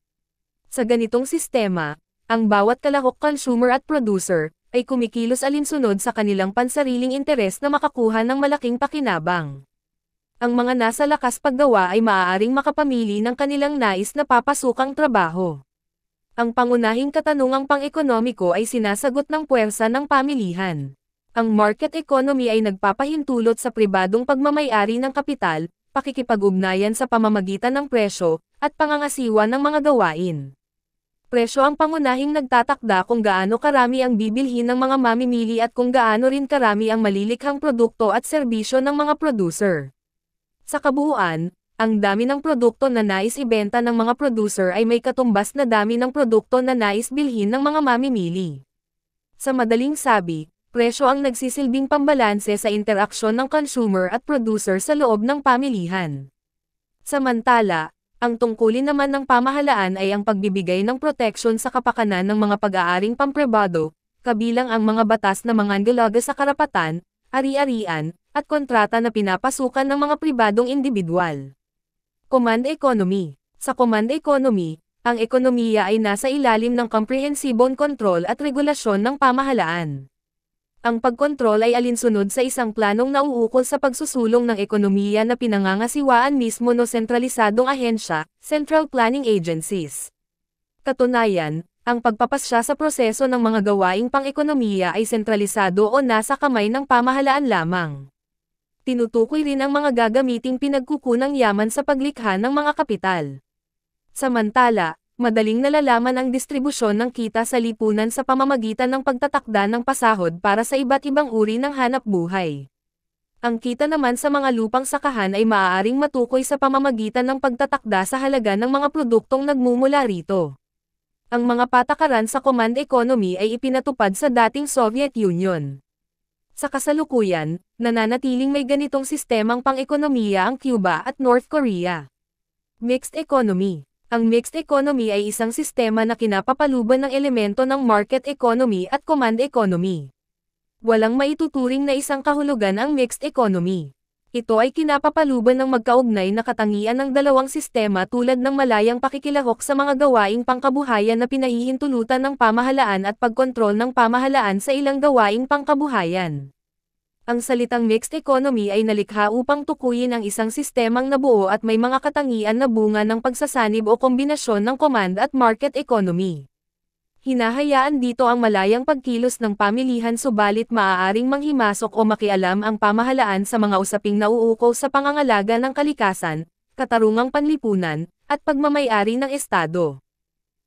Sa ganitong sistema, ang bawat kalahok consumer at producer, ay kumikilos alinsunod sa kanilang pansariling interes na makakuha ng malaking pakinabang. Ang mga nasa lakas paggawa ay maaaring makapamili ng kanilang nais na papasukang trabaho. Ang pangunahing katanungang pang-ekonomiko ay sinasagot ng puwersa ng pamilihan. Ang market economy ay nagpapahintulot sa pribadong pagmamay-ari ng kapital, pakikipag-ugnayan sa pamamagitan ng presyo, at pangangasiwa ng mga gawain. Presyo ang pangunahing nagtatakda kung gaano karami ang bibilhin ng mga mamimili at kung gaano rin karami ang malilikhang produkto at serbisyo ng mga producer. Sa kabuuan, ang dami ng produkto na nais ibenta ng mga producer ay may katumbas na dami ng produkto na nais bilhin ng mga mamimili. Sa madaling sabi, presyo ang nagsisilbing pambalanse sa interaksyon ng consumer at producer sa loob ng pamilihan. Samantala, ang tungkulin naman ng pamahalaan ay ang pagbibigay ng proteksyon sa kapakanan ng mga pag-aaring pampribado, kabilang ang mga batas na mangangalaga sa karapatan, ari-arian, at kontrata na pinapasukan ng mga pribadong individual. Command economy. Sa command economy, ang ekonomiya ay nasa ilalim ng komprehensibong kontrol at regulasyon ng pamahalaan. Ang pagkontrol ay alinsunod sa isang planong nauukol sa pagsusulong ng ekonomiya na pinangangasiwaan mismo ng sentralisadong ahensya, Central Planning Agencies. Katunayan, ang pagpapasya sa proseso ng mga gawaing pang-ekonomiya ay sentralisado o nasa kamay ng pamahalaan lamang. Tinutukoy rin ang mga gagamiting pinagkukunang yaman sa paglikha ng mga kapital. Samantala, madaling nalalaman ang distribusyon ng kita sa lipunan sa pamamagitan ng pagtatakda ng pasahod para sa iba't ibang uri ng hanapbuhay. Ang kita naman sa mga lupang sakahan ay maaaring matukoy sa pamamagitan ng pagtatakda sa halaga ng mga produktong nagmumula rito. Ang mga patakaran sa command economy ay ipinatupad sa dating Soviet Union. Sa kasalukuyan, nananatiling may ganitong sistemang pang-ekonomiya ang Cuba at North Korea. Mixed economy. Ang mixed economy ay isang sistema na kinapapaluban ng elemento ng market economy at command economy. Walang maituturing na isang kahulugan ang mixed economy. Ito ay kinapapaluban ng magkaugnay na katangian ng dalawang sistema tulad ng malayang pakikilahok sa mga gawaing pangkabuhayan na pinahihintulutan ng pamahalaan at pagkontrol ng pamahalaan sa ilang gawaing pangkabuhayan. Ang salitang mixed economy ay nalikha upang tukuyin ang isang sistemang nabuo at may mga katangian na bunga ng pagsasanib o kombinasyon ng command at market economy. Hinahayaan dito ang malayang pagkilos ng pamilihan subalit maaaring manghimasok o makialam ang pamahalaan sa mga usaping nauuko sa pangangalaga ng kalikasan, katarungang panlipunan, at pagmamay-ari ng estado.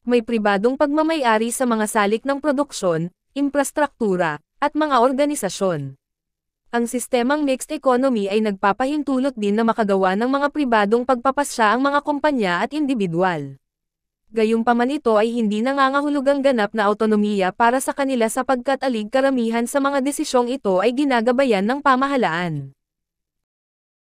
May pribadong pagmamay-ari sa mga salik ng produksyon, infrastruktura, at mga organisasyon. Ang sistemang mixed economy ay nagpapahintulot din na makagawa ng mga pribadong pagpapasya ang mga kumpanya at individual. Gayunpaman ito ay hindi nangangahulugang ganap na autonomiya para sa kanila sapagkat alig karamihan sa mga desisyong ito ay ginagabayan ng pamahalaan.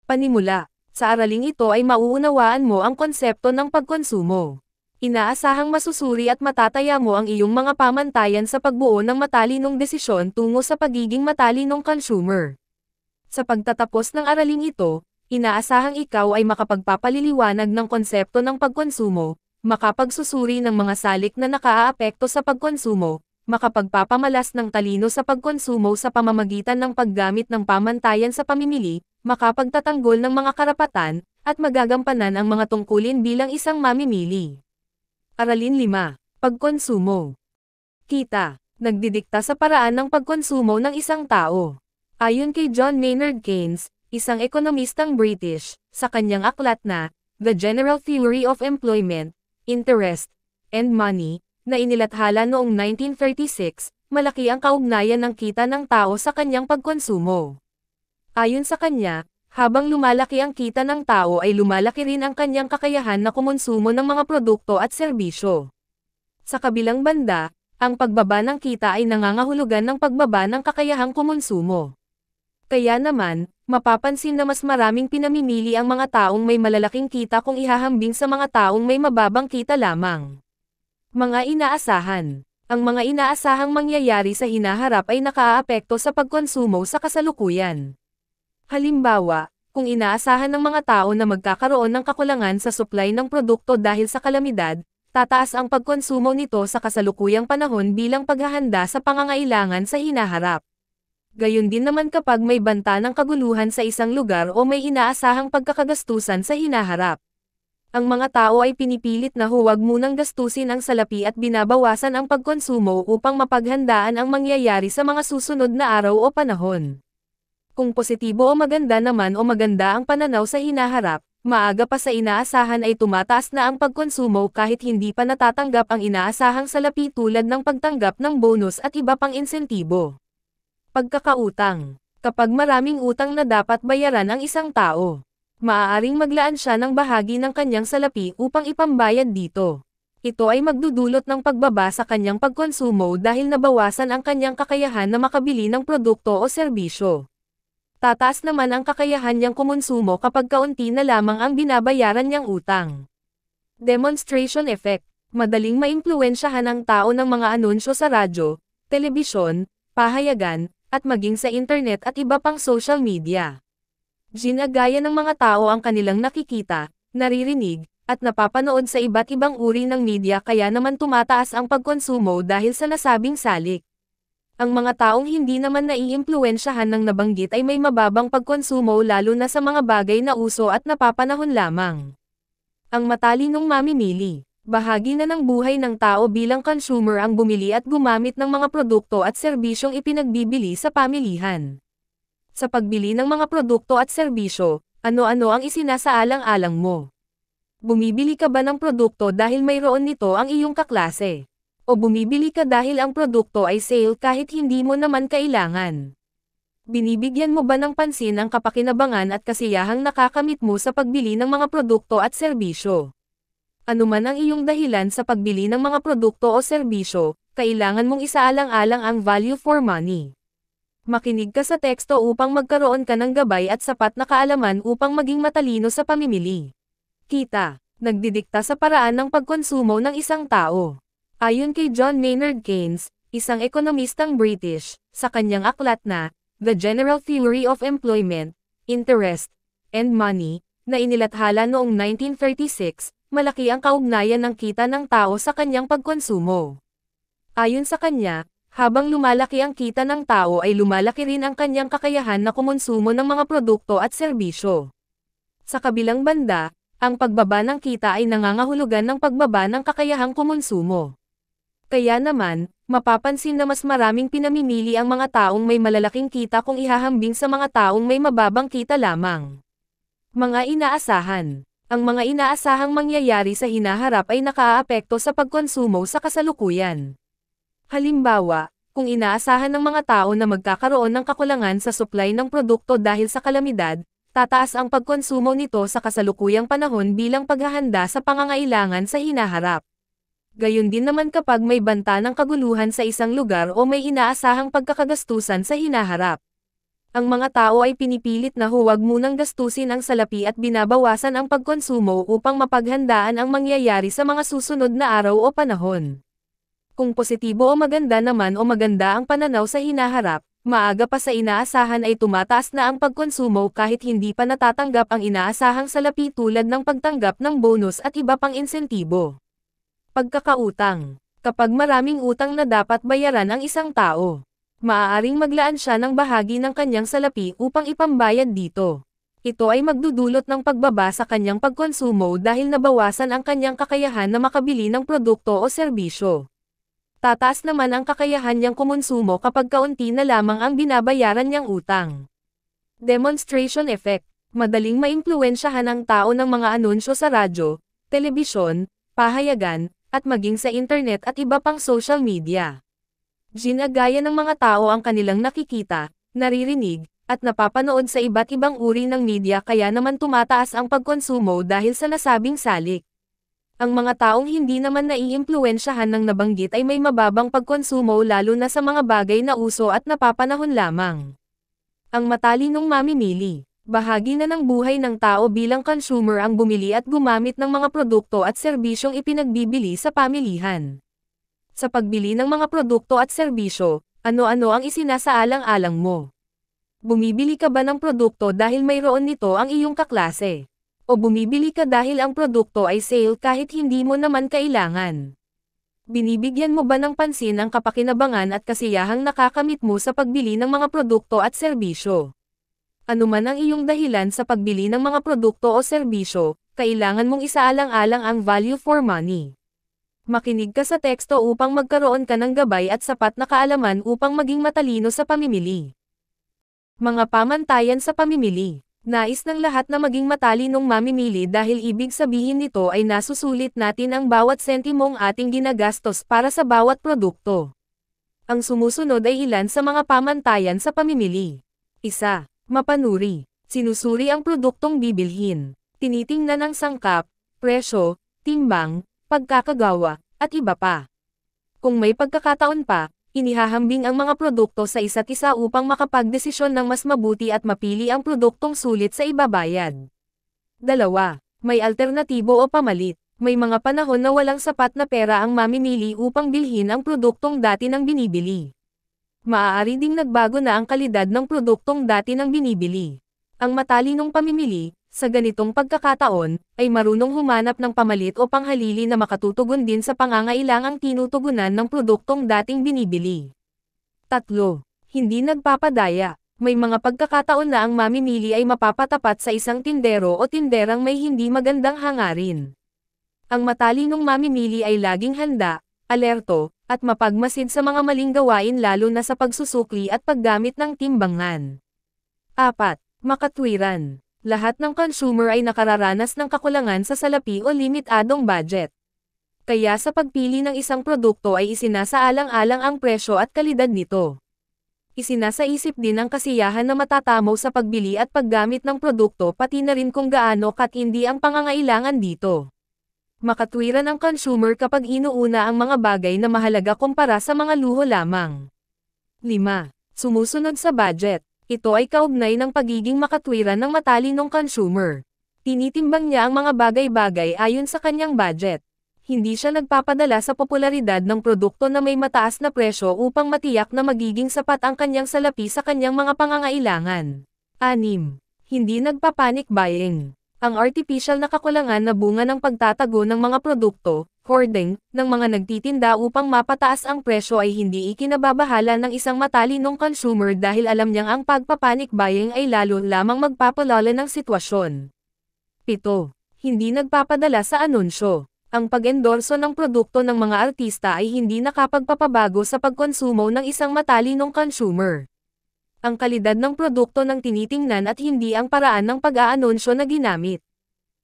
Panimula. Sa araling ito ay mauunawaan mo ang konsepto ng pagkonsumo. Inaasahang masusuri at matataya mo ang iyong mga pamantayan sa pagbuo ng matalinong desisyon tungo sa pagiging matalinong consumer. Sa pagtatapos ng araling ito, inaasahang ikaw ay makapagpapaliliwanag ng konsepto ng pagkonsumo, makapagsusuri ng mga salik na nakaaapekto sa pagkonsumo, makapagpapamalas ng talino sa pagkonsumo sa pamamagitan ng paggamit ng pamantayan sa pamimili, makapagtatanggol ng mga karapatan, at magagampanan ang mga tungkulin bilang isang mamimili. Aralin 5. Pagkonsumo. Kita. Nagdidikta sa paraan ng pagkonsumo ng isang tao. Ayon kay John Maynard Keynes, isang ekonomistang British, sa kanyang aklat na The General Theory of Employment, Interest, and Money, na inilathala noong 1936, malaki ang kaugnayan ng kita ng tao sa kanyang pagkonsumo. Ayon sa kanya, habang lumalaki ang kita ng tao ay lumalaki rin ang kanyang kakayahan na kumonsumo ng mga produkto at serbisyo. Sa kabilang banda, ang pagbaba ng kita ay nangangahulugan ng pagbaba ng kakayahang kumonsumo. Kaya naman, mapapansin na mas maraming pinamimili ang mga taong may malalaking kita kung ihahambing sa mga taong may mababang kita lamang. Mga inaasahan. Ang mga inaasahang mangyayari sa hinaharap ay nakaaapekto sa pagkonsumo sa kasalukuyan. Halimbawa, kung inaasahan ng mga tao na magkakaroon ng kakulangan sa supply ng produkto dahil sa kalamidad, tataas ang pagkonsumo nito sa kasalukuyang panahon bilang paghahanda sa pangangailangan sa hinaharap. Gayon din naman kapag may banta ng kaguluhan sa isang lugar o may inaasahang pagkakagastusan sa hinaharap. Ang mga tao ay pinipilit na huwag munang gastusin ang salapi at binabawasan ang pagkonsumo upang mapaghandaan ang mangyayari sa mga susunod na araw o panahon. Kung positibo o maganda naman o maganda ang pananaw sa hinaharap, maaga pa sa inaasahan ay tumataas na ang pagkonsumo kahit hindi pa natatanggap ang inaasahang salapi tulad ng pagtanggap ng bonus at iba pang insentibo. Pagkakautang. Kapag maraming utang na dapat bayaran ang isang tao, maaaring maglaan siya ng bahagi ng kanyang salapi upang ipambayad dito. Ito ay magdudulot ng pagbaba sa kanyang pagkonsumo dahil nabawasan ang kanyang kakayahan na makabili ng produkto o serbisyo. Tataas naman ang kakayahan niyang kumonsumo kapag kaunti na lamang ang binabayaran niyang utang. Demonstration effect. Madaling maimpluwensyahan ang tao ng mga anunsyo sa radyo, telebisyon, pahayagan, at maging sa internet at iba pang social media. Ginagaya ng mga tao ang kanilang nakikita, naririnig, at napapanood sa iba't ibang uri ng media kaya naman tumataas ang pagkonsumo dahil sa nasabing salik. Ang mga taong hindi naman naiimpluwensyahan ng nabanggit ay may mababang pagkonsumo lalo na sa mga bagay na uso at napapanahon lamang. Ang matalinong mamimili. Bahagi na ng buhay ng tao bilang consumer ang bumili at gumamit ng mga produkto at serbisyong ipinagbibili sa pamilihan. Sa pagbili ng mga produkto at serbisyo, ano-ano ang isinasaalang-alang mo? Bumibili ka ba ng produkto dahil mayroon nito ang iyong kaklase? O bumibili ka dahil ang produkto ay sale kahit hindi mo naman kailangan? Binibigyan mo ba ng pansin ang kapakinabangan at kasiyahang nakakamit mo sa pagbili ng mga produkto at serbisyo? Ano man ang iyong dahilan sa pagbili ng mga produkto o serbisyo, kailangan mong isaalang-alang ang value for money. Makinig ka sa teksto upang magkaroon ka ng gabay at sapat na kaalaman upang maging matalino sa pamimili. Kita, nagdidikta sa paraan ng pagkonsumo ng isang tao. Ayon kay John Maynard Keynes, isang ekonomistang British, sa kanyang aklat na The General Theory of Employment, Interest, and Money, na inilathala noong 1936, malaki ang kaugnayan ng kita ng tao sa kanyang pagkonsumo. Ayon sa kanya, habang lumalaki ang kita ng tao ay lumalaki rin ang kanyang kakayahan na kumonsumo ng mga produkto at serbisyo. Sa kabilang banda, ang pagbaba ng kita ay nangangahulugan ng pagbaba ng kakayahang kumonsumo. Kaya naman, mapapansin na mas maraming pinamimili ang mga taong may malalaking kita kung ihahambing sa mga taong may mababang kita lamang. Mga inaasahan. Ang mga inaasahang mangyayari sa hinaharap ay nakaaapekto sa pagkonsumo sa kasalukuyan. Halimbawa, kung inaasahan ng mga tao na magkakaroon ng kakulangan sa supply ng produkto dahil sa kalamidad, tataas ang pagkonsumo nito sa kasalukuyang panahon bilang paghahanda sa pangangailangan sa hinaharap. Gayon din naman kapag may banta ng kaguluhan sa isang lugar o may inaasahang pagkakagastusan sa hinaharap. Ang mga tao ay pinipilit na huwag munang gastusin ang salapi at binabawasan ang pagkonsumo upang mapaghandaan ang mangyayari sa mga susunod na araw o panahon. Kung positibo o maganda naman o maganda ang pananaw sa hinaharap, maaga pa sa inaasahan ay tumataas na ang pagkonsumo kahit hindi pa natatanggap ang inaasahang salapi tulad ng pagtanggap ng bonus at iba pang insentibo. Pagkakautang. Kapag maraming utang na dapat bayaran ang isang tao, maaaring maglaan siya ng bahagi ng kanyang salapi upang ipambayad dito. Ito ay magdudulot ng pagbaba sa kanyang pagkonsumo dahil nabawasan ang kanyang kakayahan na makabili ng produkto o serbisyo. Tataas naman ang kakayahan niyang kumonsumo kapag kaunti na lamang ang binabayaran niyang utang. Demonstration effect. Madaling maimpluwensyahan ang tao ng mga anunsyo sa radyo, telebisyon, pahayagan, at maging sa internet at iba pang social media. Ginagaya ng mga tao ang kanilang nakikita, naririnig, at napapanood sa iba't ibang uri ng media kaya naman tumataas ang pagkonsumo dahil sa nasabing salik. Ang mga taong hindi naman naiimpluwensyahan ng nabanggit ay may mababang pagkonsumo lalo na sa mga bagay na uso at napapanahon lamang. Ang matalinong mamimili. Bahagi na ng buhay ng tao bilang consumer ang bumili at gumamit ng mga produkto at serbisyong ipinagbibili sa pamilihan. Sa pagbili ng mga produkto at serbisyo, ano-ano ang isinasaalang-alang mo? Bumibili ka ba ng produkto dahil mayroon nito ang iyong kaklase? O bumibili ka dahil ang produkto ay sale kahit hindi mo naman kailangan? Binibigyan mo ba ng pansin ang kapakinabangan at kasiyahang nakakamit mo sa pagbili ng mga produkto at serbisyo? Ano man ang iyong dahilan sa pagbili ng mga produkto o serbisyo, kailangan mong isaalang-alang ang value for money. Makinig ka sa teksto upang magkaroon ka ng gabay at sapat na kaalaman upang maging matalino sa pamimili. Mga pamantayan sa pamimili. Nais ng lahat na maging matalinong mamimili dahil ibig sabihin nito ay nasusulit natin ang bawat sentimong ating ginagastos para sa bawat produkto. Ang sumusunod ay ilan sa mga pamantayan sa pamimili. 1. Mapanuri. Sinusuri ang produktong bibilhin. Tinitingnan ang sangkap, presyo, timbang, pagkakagawa, at iba pa. Kung may pagkakataon pa, inihahambing ang mga produkto sa isa't isa upang makapagdesisyon ng mas mabuti at mapili ang produktong sulit sa ibabayad. 2. May alternatibo o pamalit. May mga panahon na walang sapat na pera ang mamimili upang bilhin ang produktong dati nang binibili. Maaari ding nagbago na ang kalidad ng produktong dati nang binibili. Ang matalinong pamimili, sa ganitong pagkakataon, ay marunong humanap ng pamalit o panghalili na makatutugon din sa pangangailangang tinutugunan ng produktong dating binibili. 3. Hindi nagpapadaya. May mga pagkakataon na ang mamimili ay mapapatapat sa isang tindero o tinderang may hindi magandang hangarin. Ang matalinong mamimili ay laging handa, alerto, at mapagmasid sa mga maling gawain lalo na sa pagsusukli at paggamit ng timbangan. 4. Makatwiran. Lahat ng consumer ay nakararanas ng kakulangan sa salapi o limitadong budget. Kaya sa pagpili ng isang produkto ay isinasaalang-alang ang presyo at kalidad nito. Isinasaisip din ang kasiyahan na matatamo sa pagbili at paggamit ng produkto pati na rin kung gaano katindi ang pangangailangan dito. Makatwiran ang consumer kapag inuuna ang mga bagay na mahalaga kumpara sa mga luho lamang. 5. Sumusunod sa budget. Ito ay kaugnay ng pagiging makatwiran ng matalinong consumer. Tinitimbang niya ang mga bagay-bagay ayon sa kanyang budget. Hindi siya nagpapadala sa popularidad ng produkto na may mataas na presyo upang matiyak na magiging sapat ang kanyang salapi sa kanyang mga pangangailangan. 6. Hindi nagpa-panic buying. Ang artificial na kakulangan na bunga ng pagtatago ng mga produkto, hoarding, ng mga nagtitinda upang mapataas ang presyo ay hindi ikinababahala ng isang matalinong consumer dahil alam niyang ang pagpa-panic buying ay lalo lamang magpapalala ng sitwasyon. 7. Hindi nagpapadala sa anunsyo. Ang pag-endorso ng produkto ng mga artista ay hindi nakapagpapabago sa pagkonsumo ng isang matalinong consumer. Ang kalidad ng produkto ng tinitingnan at hindi ang paraan ng pag-aanunsyo na ginamit.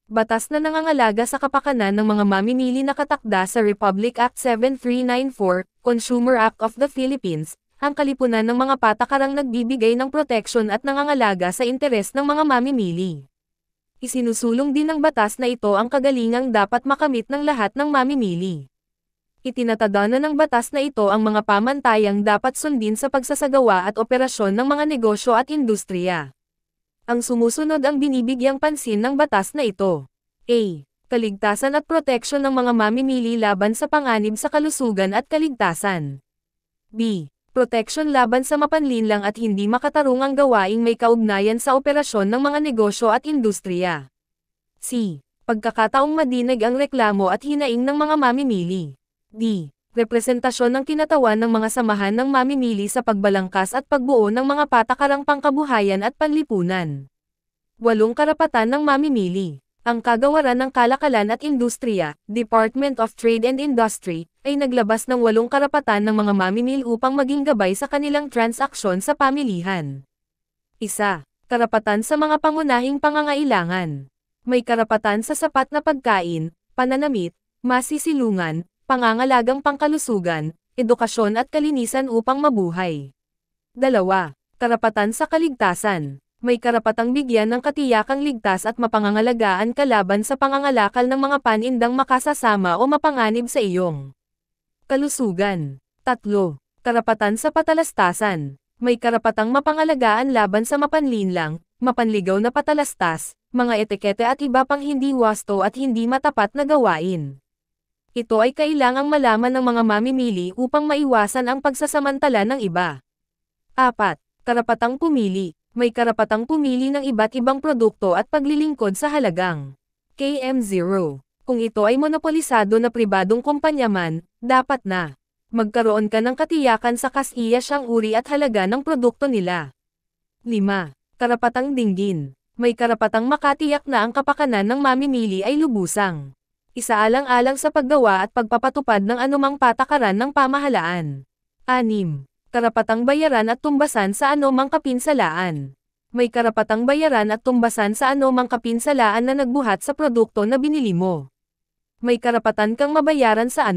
Batas na nangangalaga sa kapakanan ng mga mamimili na katakda sa Republic Act 7394, Consumer Act of the Philippines, ang kalipunan ng mga patakarang nagbibigay ng proteksyon at nangangalaga sa interes ng mga mamimili. Isinusulong din ng batas na ito ang kagalingang dapat makamit ng lahat ng mamimili. Itinatadhana ng batas na ito ang mga pamantayang dapat sundin sa pagsasagawa at operasyon ng mga negosyo at industriya. Ang sumusunod ang binibigyang pansin ng batas na ito. A. Kaligtasan at proteksyon ng mga mamimili laban sa panganib sa kalusugan at kaligtasan. B. Proteksyon laban sa mapanlinlang at hindi makatarungang gawaing may kaugnayan sa operasyon ng mga negosyo at industriya. C. Pagkakataong madinig ang reklamo at hinaing ng mga mamimili. D. Representasyon ng kinatawan ng mga samahan ng mamimili sa pagbalangkas at pagbuo ng mga patakarang pangkabuhayan at panlipunan. 8. Karapatan ng mamimili. Ang Kagawaran ng Kalakalan at Industriya, Department of Trade and Industry, ay naglabas ng 8 karapatan ng mga mamimili upang maging gabay sa kanilang transaksyon sa pamilihan. 1. Karapatan sa mga pangunahing pangangailangan. May karapatan sa sapat na pagkain, pananamit, masisilungan, pangangalagang pangkalusugan, edukasyon at kalinisan upang mabuhay. 2. Karapatan sa kaligtasan. May karapatang bigyan ng katiyakang ligtas at mapangangalagaan kalaban sa pangangalakal ng mga panindang makasasama o mapanganib sa iyong kalusugan. 3. Karapatan sa patalastasan. May karapatang mapangalagaan laban sa mapanlinlang, mapanligaw na patalastas, mga etikete at iba pang hindi wasto at hindi matapat na gawain. Ito ay kailangang malaman ng mga mamimili upang maiwasan ang pagsasamantala ng iba. 4. Karapatang pumili. May karapatang pumili ng iba't ibang produkto at paglilingkod sa halagang KM0. Kung ito ay monopolisado na pribadong kumpanya man, dapat na magkaroon ka ng katiyakan sa kasiyasyang uri at halaga ng produkto nila. 5. Karapatang dinggin. May karapatang makatiyak na ang kapakanan ng mamimili ay lubusang isaalang-alang sa paggawa at pagpapatupad ng anumang patakaran ng pamahalaan. 6. Karapatang bayaran at tumbasan sa anumang kapinsalaan. May karapatang bayaran at tumbasan sa anumang kapinsalaan na nagbuhat sa produkto na binili mo. May karapatan kang mabayaran sa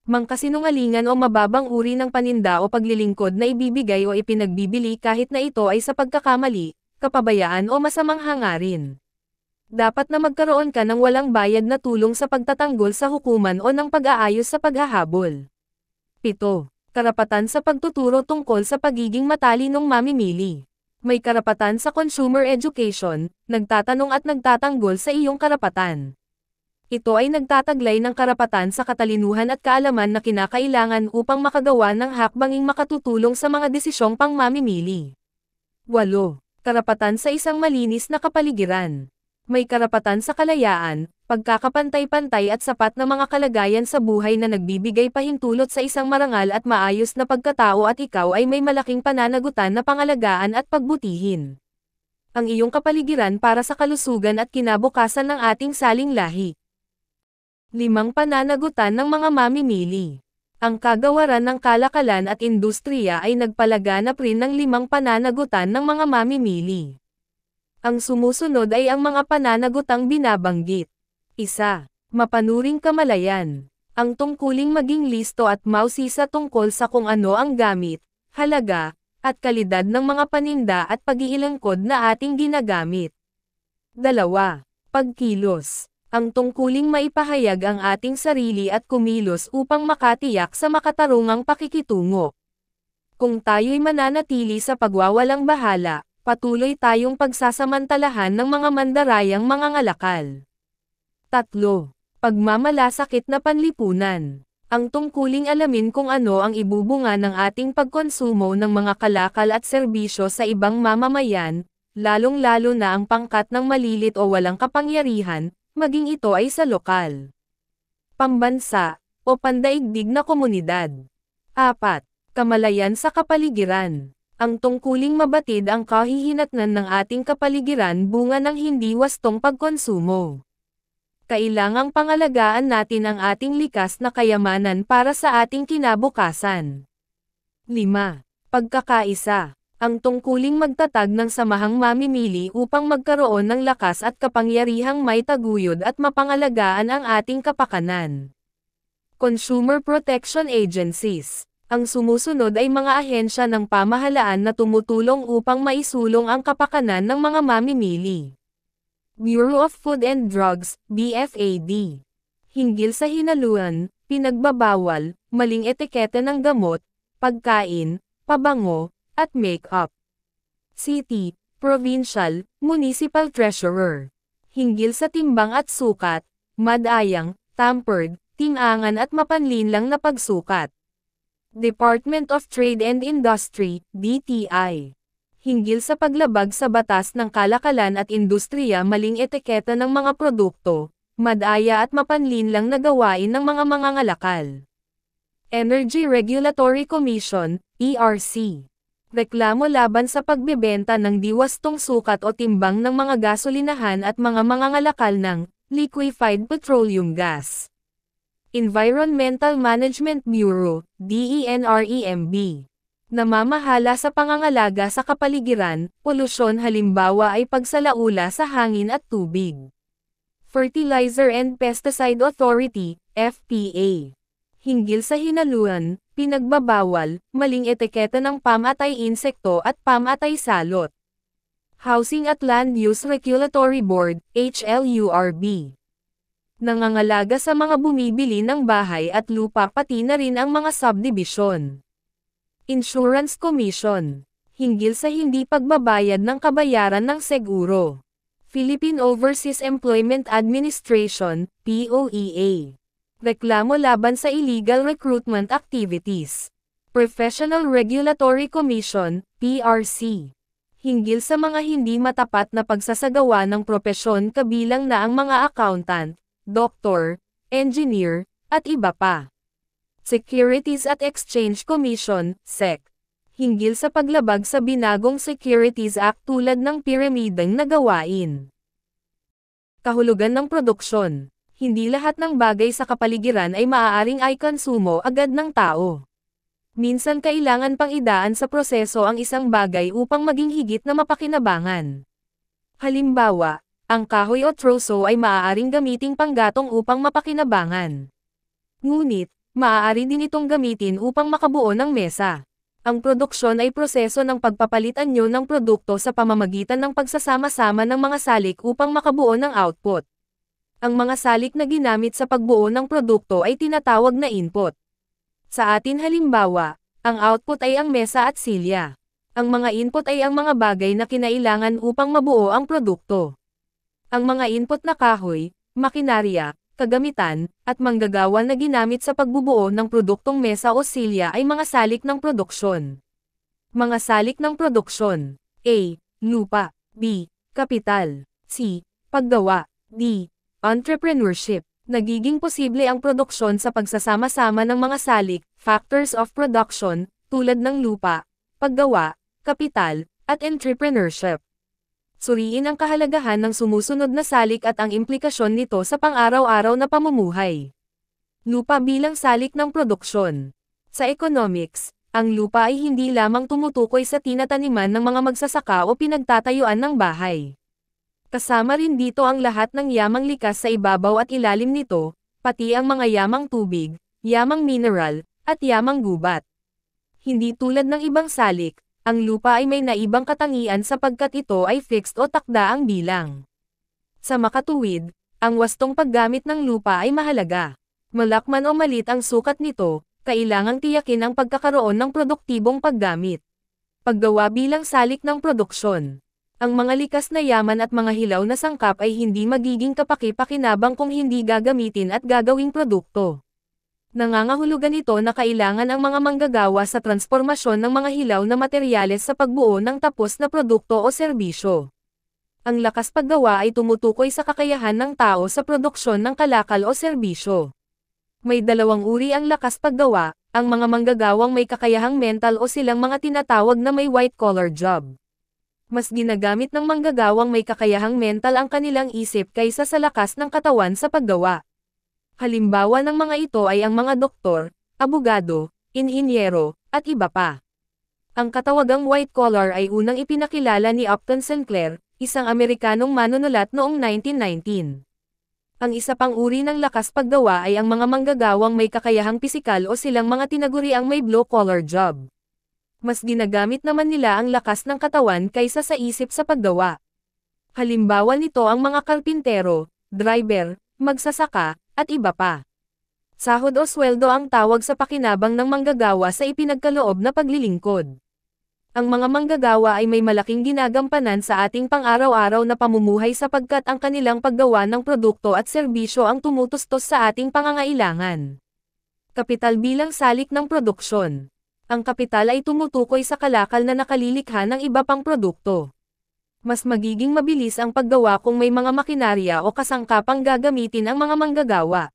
mang kasinungalingan o mababang uri ng paninda o paglilingkod na ibibigay o ipinagbibili kahit na ito ay sa pagkakamali, kapabayaan o masamang hangarin. Dapat na magkaroon ka ng walang bayad na tulong sa pagtatanggol sa hukuman o ng pag-aayos sa paghahabol. 7. Karapatan sa pagtuturo tungkol sa pagiging matalinong mamimili. May karapatan sa consumer education, nagtatanong at nagtatanggol sa iyong karapatan. Ito ay nagtataglay ng karapatan sa katalinuhan at kaalaman na kinakailangan upang makagawa ng hakbanging makatutulong sa mga desisyong pangmamimili. 8. Karapatan sa isang malinis na kapaligiran. May karapatan sa kalayaan, pagkakapantay-pantay at sapat na mga kalagayan sa buhay na nagbibigay pahintulot sa isang marangal at maayos na pagkatao at ikaw ay may malaking pananagutan na pangalagaan at pagbutihin ang iyong kapaligiran para sa kalusugan at kinabukasan ng ating saling lahi. 5. Pananagutan ng mga mamimili. Ang kagawaran ng kalakalan at industriya ay nagpalaganap rin ng 5 pananagutan ng mga mamimili. Ang sumusunod ay ang mga pananagutang binabanggit. 1. Mapanuring kamalayan. Ang tungkuling maging listo at mausisa tungkol sa kung ano ang gamit, halaga, at kalidad ng mga paninda at pag-iilangkod na ating ginagamit. 2. Pagkilos. Ang tungkuling maipahayag ang ating sarili at kumilos upang makatiyak sa makatarungang pakikitungo. Kung tayo'y mananatili sa pagwawalang bahala, patuloy tayong pagsasamantalahan ng mga mandarayang mangangalakal. 3. Pagmamalasakit na panlipunan. Ang tungkuling alamin kung ano ang ibubunga ng ating pagkonsumo ng mga kalakal at serbisyo sa ibang mamamayan, lalong-lalo na ang pangkat ng malilit o walang kapangyarihan, maging ito ay sa lokal, pambansa, o pandaigdig na komunidad. 4. Kamalayan sa kapaligiran. Ang tungkuling mabatid ang kahihinatnan ng ating kapaligiran bunga ng hindi wastong pagkonsumo. Kailangang pangalagaan natin ang ating likas na kayamanan para sa ating kinabukasan. 5. Pagkakaisa. Ang tungkuling magtatag ng samahang mamimili upang magkaroon ng lakas at kapangyarihang may taguyod at mapangalagaan ang ating kapakanan. Consumer Protection Agencies. Ang sumusunod ay mga ahensya ng pamahalaan na tumutulong upang maisulong ang kapakanan ng mga mamimili. Bureau of Food and Drugs, BFAD. Hinggil sa hinaluan, pinagbabawal, maling etiketa ng gamot, pagkain, pabango, at make-up. City, Provincial, Municipal Treasurer. Hinggil sa timbang at sukat, madayang, tampered, tinangan at mapanlinlang na pagsukat. Department of Trade and Industry, DTI. Hinggil sa paglabag sa batas ng kalakalan at industriya maling etiketa ng mga produkto, madaya at mapanlinlang na gawain ng mga mangangalakal. Energy Regulatory Commission, ERC. Reklamo laban sa pagbebenta ng diwastong sukat o timbang ng mga gasolinahan at mga mangangalakal ng liquefied petroleum gas. Environmental Management Bureau, DENREMB. Namamahala sa pangangalaga sa kapaligiran, polusyon halimbawa ay pagsalaula sa hangin at tubig. Fertilizer and Pesticide Authority, FPA. Hinggil sa hinaluan, pinagbabawal, maling etiketa ng pamatay insekto at pamatay salot. Housing at Land Use Regulatory Board, HLURB. Nangangalaga sa mga bumibili ng bahay at lupa pati na rin ang mga subdivision. Insurance Commission. Hinggil sa hindi pagbabayad ng kabayaran ng seguro. Philippine Overseas Employment Administration, POEA. Reklamo laban sa illegal recruitment activities. Professional Regulatory Commission, PRC. Hinggil sa mga hindi matapat na pagsasagawa ng propesyon kabilang na ang mga accountant, doktor, engineer, at iba pa. Securities at Exchange Commission, SEC. Hinggil sa paglabag sa binagong Securities Act tulad ng piramidang na gawain. Kahulugan ng produksyon. Hindi lahat ng bagay sa kapaligiran ay maaaring ay konsumo agad ng tao. Minsan kailangan pang idaan sa proseso ang isang bagay upang maging higit na mapakinabangan. Halimbawa, ang kahoy o troso ay maaaring gamiting panggatong upang mapakinabangan. Ngunit, maaari din itong gamitin upang makabuo ng mesa. Ang produksyon ay proseso ng pagpapalit anyo ng produkto sa pamamagitan ng pagsasama-sama ng mga salik upang makabuo ng output. Ang mga salik na ginamit sa pagbuo ng produkto ay tinatawag na input. Sa atin halimbawa, ang output ay ang mesa at silya. Ang mga input ay ang mga bagay na kinailangan upang mabuo ang produkto. Ang mga input na kahoy, makinarya, kagamitan, at manggagawa na ginamit sa pagbubuo ng produktong mesa o silya ay mga salik ng produksyon. Mga salik ng produksyon. A. Lupa. B. Kapital. C. Paggawa. D. Entrepreneurship. Nagiging posible ang produksyon sa pagsasama-sama ng mga salik, factors of production, tulad ng lupa, paggawa, kapital, at entrepreneurship. Suriin ang kahalagahan ng sumusunod na salik at ang implikasyon nito sa pang-araw-araw na pamumuhay. Lupa bilang salik ng produksyon. Sa economics, ang lupa ay hindi lamang tumutukoy sa tinataniman ng mga magsasaka o pinagtatayuan ng bahay. Kasama rin dito ang lahat ng yamang likas sa ibabaw at ilalim nito, pati ang mga yamang tubig, yamang mineral, at yamang gubat. Hindi tulad ng ibang salik, ang lupa ay may naibang katangian sapagkat ito ay fixed o takda ang bilang. Sa makatuwid, ang wastong paggamit ng lupa ay mahalaga. Malakman o malit ang sukat nito, kailangang tiyakin ang pagkakaroon ng produktibong paggamit. Paggawa bilang salik ng produksyon. Ang mga likas na yaman at mga hilaw na sangkap ay hindi magiging kapaki-pakinabang kung hindi gagamitin at gagawing produkto. Nangangahulugan ito na kailangan ang mga manggagawa sa transformasyon ng mga hilaw na materyales sa pagbuo ng tapos na produkto o serbisyo. Ang lakas paggawa ay tumutukoy sa kakayahan ng tao sa produksyon ng kalakal o serbisyo. May dalawang uri ang lakas paggawa, ang mga manggagawang may kakayahang mental o silang mga tinatawag na may white-collar job. Mas ginagamit ng manggagawang may kakayahang mental ang kanilang isip kaysa sa lakas ng katawan sa paggawa. Halimbawa ng mga ito ay ang mga doktor, abogado, inhinyero, at iba pa. Ang katawagang white-collar ay unang ipinakilala ni Upton Sinclair, isang Amerikanong manunulat noong 1919. Ang isa pang uri ng lakas paggawa ay ang mga manggagawang may kakayahang pisikal o silang mga tinaguriang may blue-collar job. Mas ginagamit naman nila ang lakas ng katawan kaysa sa isip sa paggawa. Halimbawa nito ang mga karpintero, driver, magsasaka, at iba pa. Sahod o sweldo ang tawag sa pakinabang ng manggagawa sa ipinagkaloob na paglilingkod. Ang mga manggagawa ay may malaking ginagampanan sa ating pang-araw-araw na pamumuhay sapagkat ang kanilang paggawa ng produkto at serbisyo ang tumutustos sa ating pangangailangan. Kapital bilang salik ng produksyon. Ang kapital ay tumutukoy sa kalakal na nakalilikha ng iba pang produkto. Mas magiging mabilis ang paggawa kung may mga makinarya o kasangkapang gagamitin ang mga manggagawa.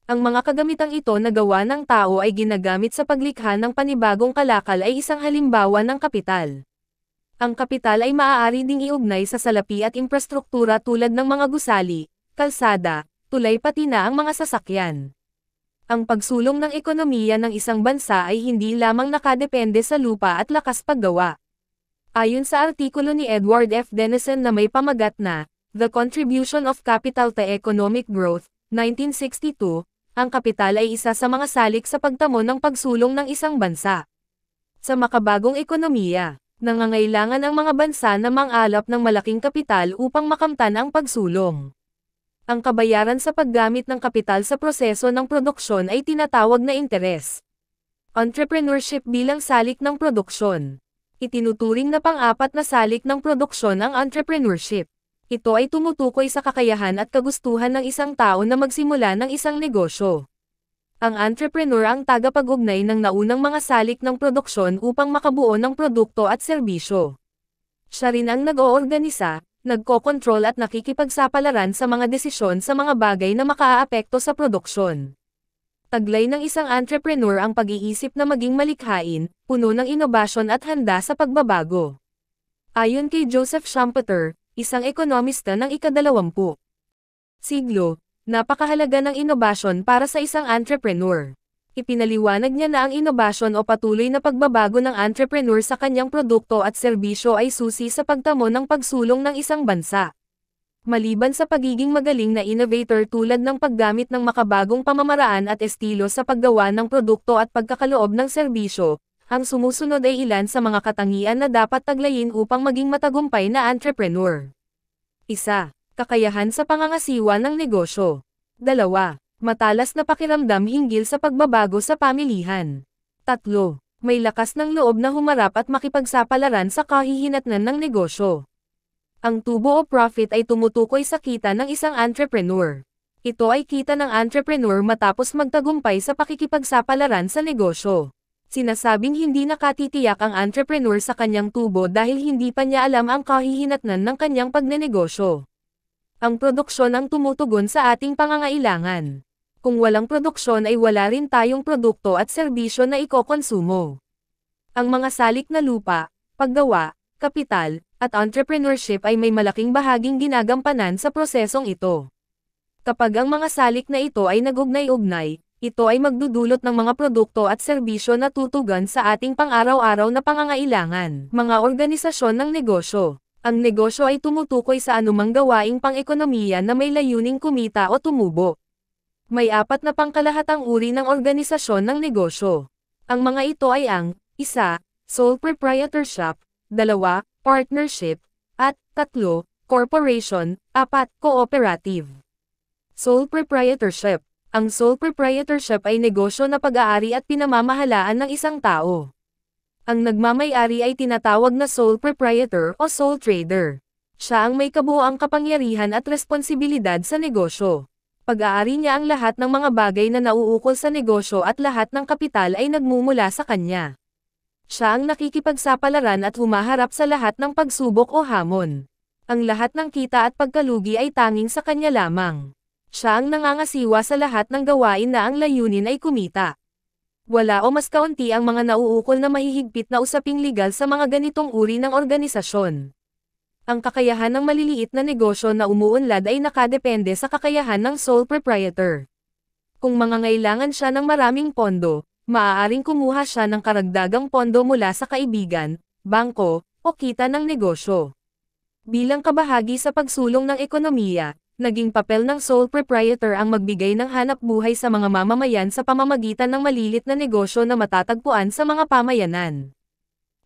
Ang mga kagamitang ito na gawa ng tao ay ginagamit sa paglikha ng panibagong kalakal ay isang halimbawa ng kapital. Ang kapital ay maaari ding iugnay sa salapi at infrastruktura tulad ng mga gusali, kalsada, tulay pati na ang mga sasakyan. Ang pagsulong ng ekonomiya ng isang bansa ay hindi lamang nakadepende sa lupa at lakas paggawa. Ayon sa artikulo ni Edward F. Denison na may pamagat na The Contribution of Capital to Economic Growth, 1962, ang kapital ay isa sa mga salik sa pagtamo ng pagsulong ng isang bansa. Sa makabagong ekonomiya, nangangailangan ang mga bansa na mang-alap ng malaking kapital upang makamtan ang pagsulong. Ang kabayaran sa paggamit ng kapital sa proseso ng produksyon ay tinatawag na interes. Entrepreneurship bilang salik ng produksyon. Itinuturing na pang-apat na salik ng produksyon ang entrepreneurship. Ito ay tumutukoy sa kakayahan at kagustuhan ng isang tao na magsimula ng isang negosyo. Ang entrepreneur ang tagapag-ugnay ng naunang mga salik ng produksyon upang makabuo ng produkto at serbisyo. Siya rin ang nag-oorganisa, nagkokontrol at nakikipagsapalaran sa mga desisyon sa mga bagay na makaaapekto sa produksyon. Taglay ng isang entrepreneur ang pag-iisip na maging malikhain, puno ng inobasyon at handa sa pagbabago. Ayon kay Joseph Schumpeter, isang ekonomista ng ika-20 siglo, napakahalaga ng inobasyon para sa isang entrepreneur. Ipinaliwanag niya na ang inobasyon o patuloy na pagbabago ng entrepreneur sa kanyang produkto at serbisyo ay susi sa pagtamo ng pagsulong ng isang bansa. Maliban sa pagiging magaling na innovator tulad ng paggamit ng makabagong pamamaraan at estilo sa paggawa ng produkto at pagkakaloob ng serbisyo, ang sumusunod ay ilan sa mga katangian na dapat taglayin upang maging matagumpay na entrepreneur. 1. Kakayahan sa pangangasiwa ng negosyo. 2. Matalas na pakiramdam hinggil sa pagbabago sa pamilihan. 3. May lakas ng loob na humarap at makipagsapalaran sa kahihinatnan ng negosyo. Ang tubo o profit ay tumutukoy sa kita ng isang entrepreneur. Ito ay kita ng entrepreneur matapos magtagumpay sa pakikipagsapalaran sa negosyo. Sinasabing hindi nakatitiyak ang entrepreneur sa kanyang tubo dahil hindi pa niya alam ang kahihinatnan ng kanyang pagnenegosyo. Ang produksyon ang tumutugon sa ating pangangailangan. Kung walang produksyon ay wala rin tayong produkto at serbisyo na ikokonsumo. Ang mga salik na lupa, paggawa, kapital, at entrepreneurship ay may malaking bahaging ginagampanan sa prosesong ito. Kapag ang mga salik na ito ay nag-ugnay-ugnay, Ito ay magdudulot ng mga produkto at serbisyo na tutugon sa ating pang-araw-araw na pangangailangan. Mga organisasyon ng negosyo. Ang negosyo ay tumutukoy sa anumang gawaing pang-ekonomiya na may layuning kumita o tumubo. May 4 na pangkalahatang uri ng organisasyon ng negosyo. Ang mga ito ay ang 1. Sole proprietorship, 2. Partnership, at 3. Corporation, 4. Cooperative. Sole proprietorship. Ang sole proprietorship ay negosyo na pag-aari at pinamamahalaan ng isang tao. Ang nagmamay-ari ay tinatawag na sole proprietor o sole trader. Siya ang may kabuuang kapangyarihan at responsibilidad sa negosyo. Pag-aari niya ang lahat ng mga bagay na nauukol sa negosyo at lahat ng kapital ay nagmumula sa kanya. Siya ang nakikipagsapalaran at humaharap sa lahat ng pagsubok o hamon. Ang lahat ng kita at pagkalugi ay tanging sa kanya lamang. Siya ang nangangasiwa sa lahat ng gawain na ang layunin ay kumita. Wala o mas kaunti ang mga nauukol na mahihigpit na usaping legal sa mga ganitong uri ng organisasyon. Ang kakayahan ng maliliit na negosyo na umuunlad ay nakadepende sa kakayahan ng sole proprietor. Kung mangangailangan siya ng maraming pondo, maaaring kumuha siya ng karagdagang pondo mula sa kaibigan, bangko, o kita ng negosyo. Bilang kabahagi sa pagsulong ng ekonomiya, naging papel ng sole proprietor ang magbigay ng hanap buhay sa mga mamamayan sa pamamagitan ng malilit na negosyo na matatagpuan sa mga pamayanan.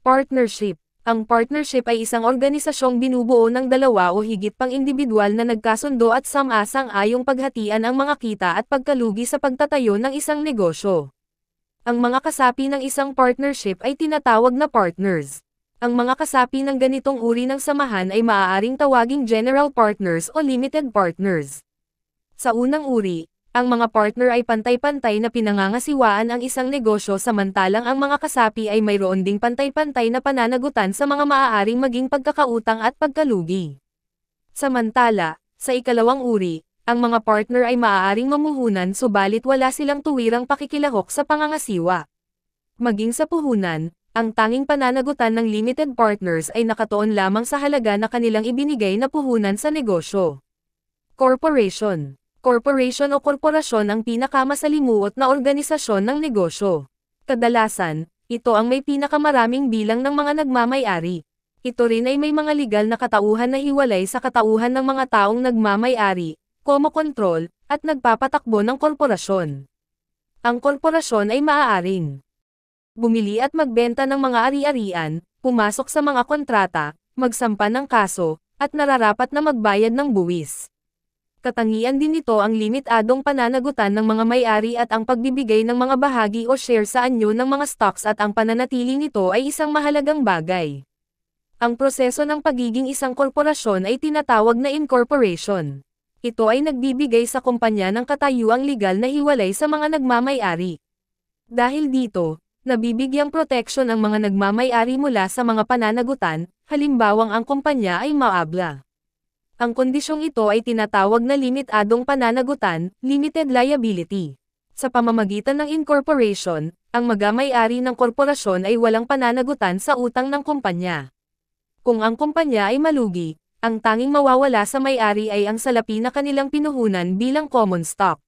Partnership. Ang partnership ay isang organisasyong binubuo ng 2 o higit pang individual na nagkasundo at sama-sang-ayong paghatian ang mga kita at pagkalugi sa pagtatayo ng isang negosyo. Ang mga kasapi ng isang partnership ay tinatawag na partners. Ang mga kasapi ng ganitong uri ng samahan ay maaaring tawaging general partners o limited partners. Sa unang uri, ang mga partner ay pantay-pantay na pinangangasiwaan ang isang negosyo samantalang ang mga kasapi ay mayroon ding pantay-pantay na pananagutan sa mga maaaring maging pagkakautang at pagkalugi. Samantala, sa ikalawang uri, ang mga partner ay maaaring mamuhunan subalit wala silang tuwirang pakikilahok sa pangangasiwa. Maging sa puhunan, ang tanging pananagutan ng limited partners ay nakatuon lamang sa halaga na kanilang ibinigay na puhunan sa negosyo. Corporation. Corporation o korporasyon ang pinakamasalimuot na organisasyon ng negosyo. Kadalasan, ito ang may pinakamaraming bilang ng mga nagmamay-ari. Ito rin ay may mga legal na katauhan na hiwalay sa katauhan ng mga taong nagmamay-ari, komokontrol, at nagpapatakbo ng korporasyon. Ang korporasyon ay maaaring bumili at magbenta ng mga ari-arian, pumasok sa mga kontrata, magsampa ng kaso, at nararapat na magbayad ng buwis. Katangian din nito ang limitadong pananagutan ng mga may-ari at ang pagbibigay ng mga bahagi o share sa anyo ng mga stocks at ang pananatili nito ay isang mahalagang bagay. Ang proseso ng pagiging isang korporasyon ay tinatawag na incorporation. Ito ay nagbibigay sa kumpanya ng katayuang legal na hiwalay sa mga nagmamay-ari. Dahil dito, nabibigyang proteksyon ang mga nagmamay-ari mula sa mga pananagutan, halimbawang ang kumpanya ay maabla. Ang kondisyong ito ay tinatawag na limitadong pananagutan, limited liability. Sa pamamagitan ng incorporation, ang magamay-ari ng korporasyon ay walang pananagutan sa utang ng kumpanya. Kung ang kumpanya ay malugi, ang tanging mawawala sa may-ari ay ang salapi na kanilang pinuhunan bilang common stock.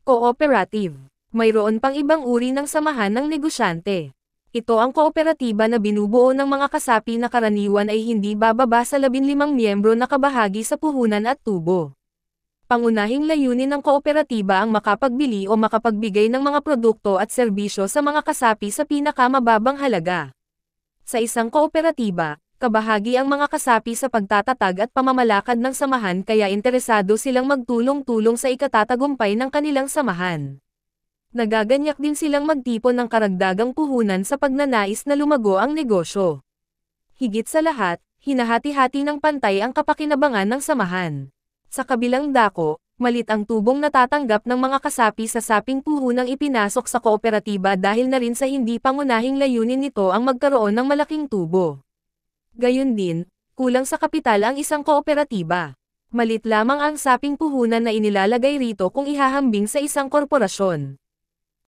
Cooperative. Mayroon pang ibang uri ng samahan ng negosyante. Ito ang kooperatiba na binubuo ng mga kasapi na karaniwan ay hindi bababa sa 15 miyembro na kabahagi sa puhunan at tubo. Pangunahing layunin ng kooperatiba ang makapagbili o makapagbigay ng mga produkto at serbisyo sa mga kasapi sa pinakamababang halaga. Sa isang kooperatiba, kabahagi ang mga kasapi sa pagtatatag at pamamalakad ng samahan kaya interesado silang magtulong-tulong sa ikatatagumpay ng kanilang samahan. Nagaganyak din silang magtipon ng karagdagang puhunan sa pagnanais na lumago ang negosyo. Higit sa lahat, hinahati-hati ng pantay ang kapakinabangan ng samahan. Sa kabilang dako, malit ang tubong natatanggap ng mga kasapi sa saping puhunang ipinasok sa kooperatiba dahil na rin sa hindi pangunahing layunin nito ang magkaroon ng malaking tubo. Gayon din, kulang sa kapital ang isang kooperatiba. Malit lamang ang saping puhunan na inilalagay rito kung ihahambing sa isang korporasyon.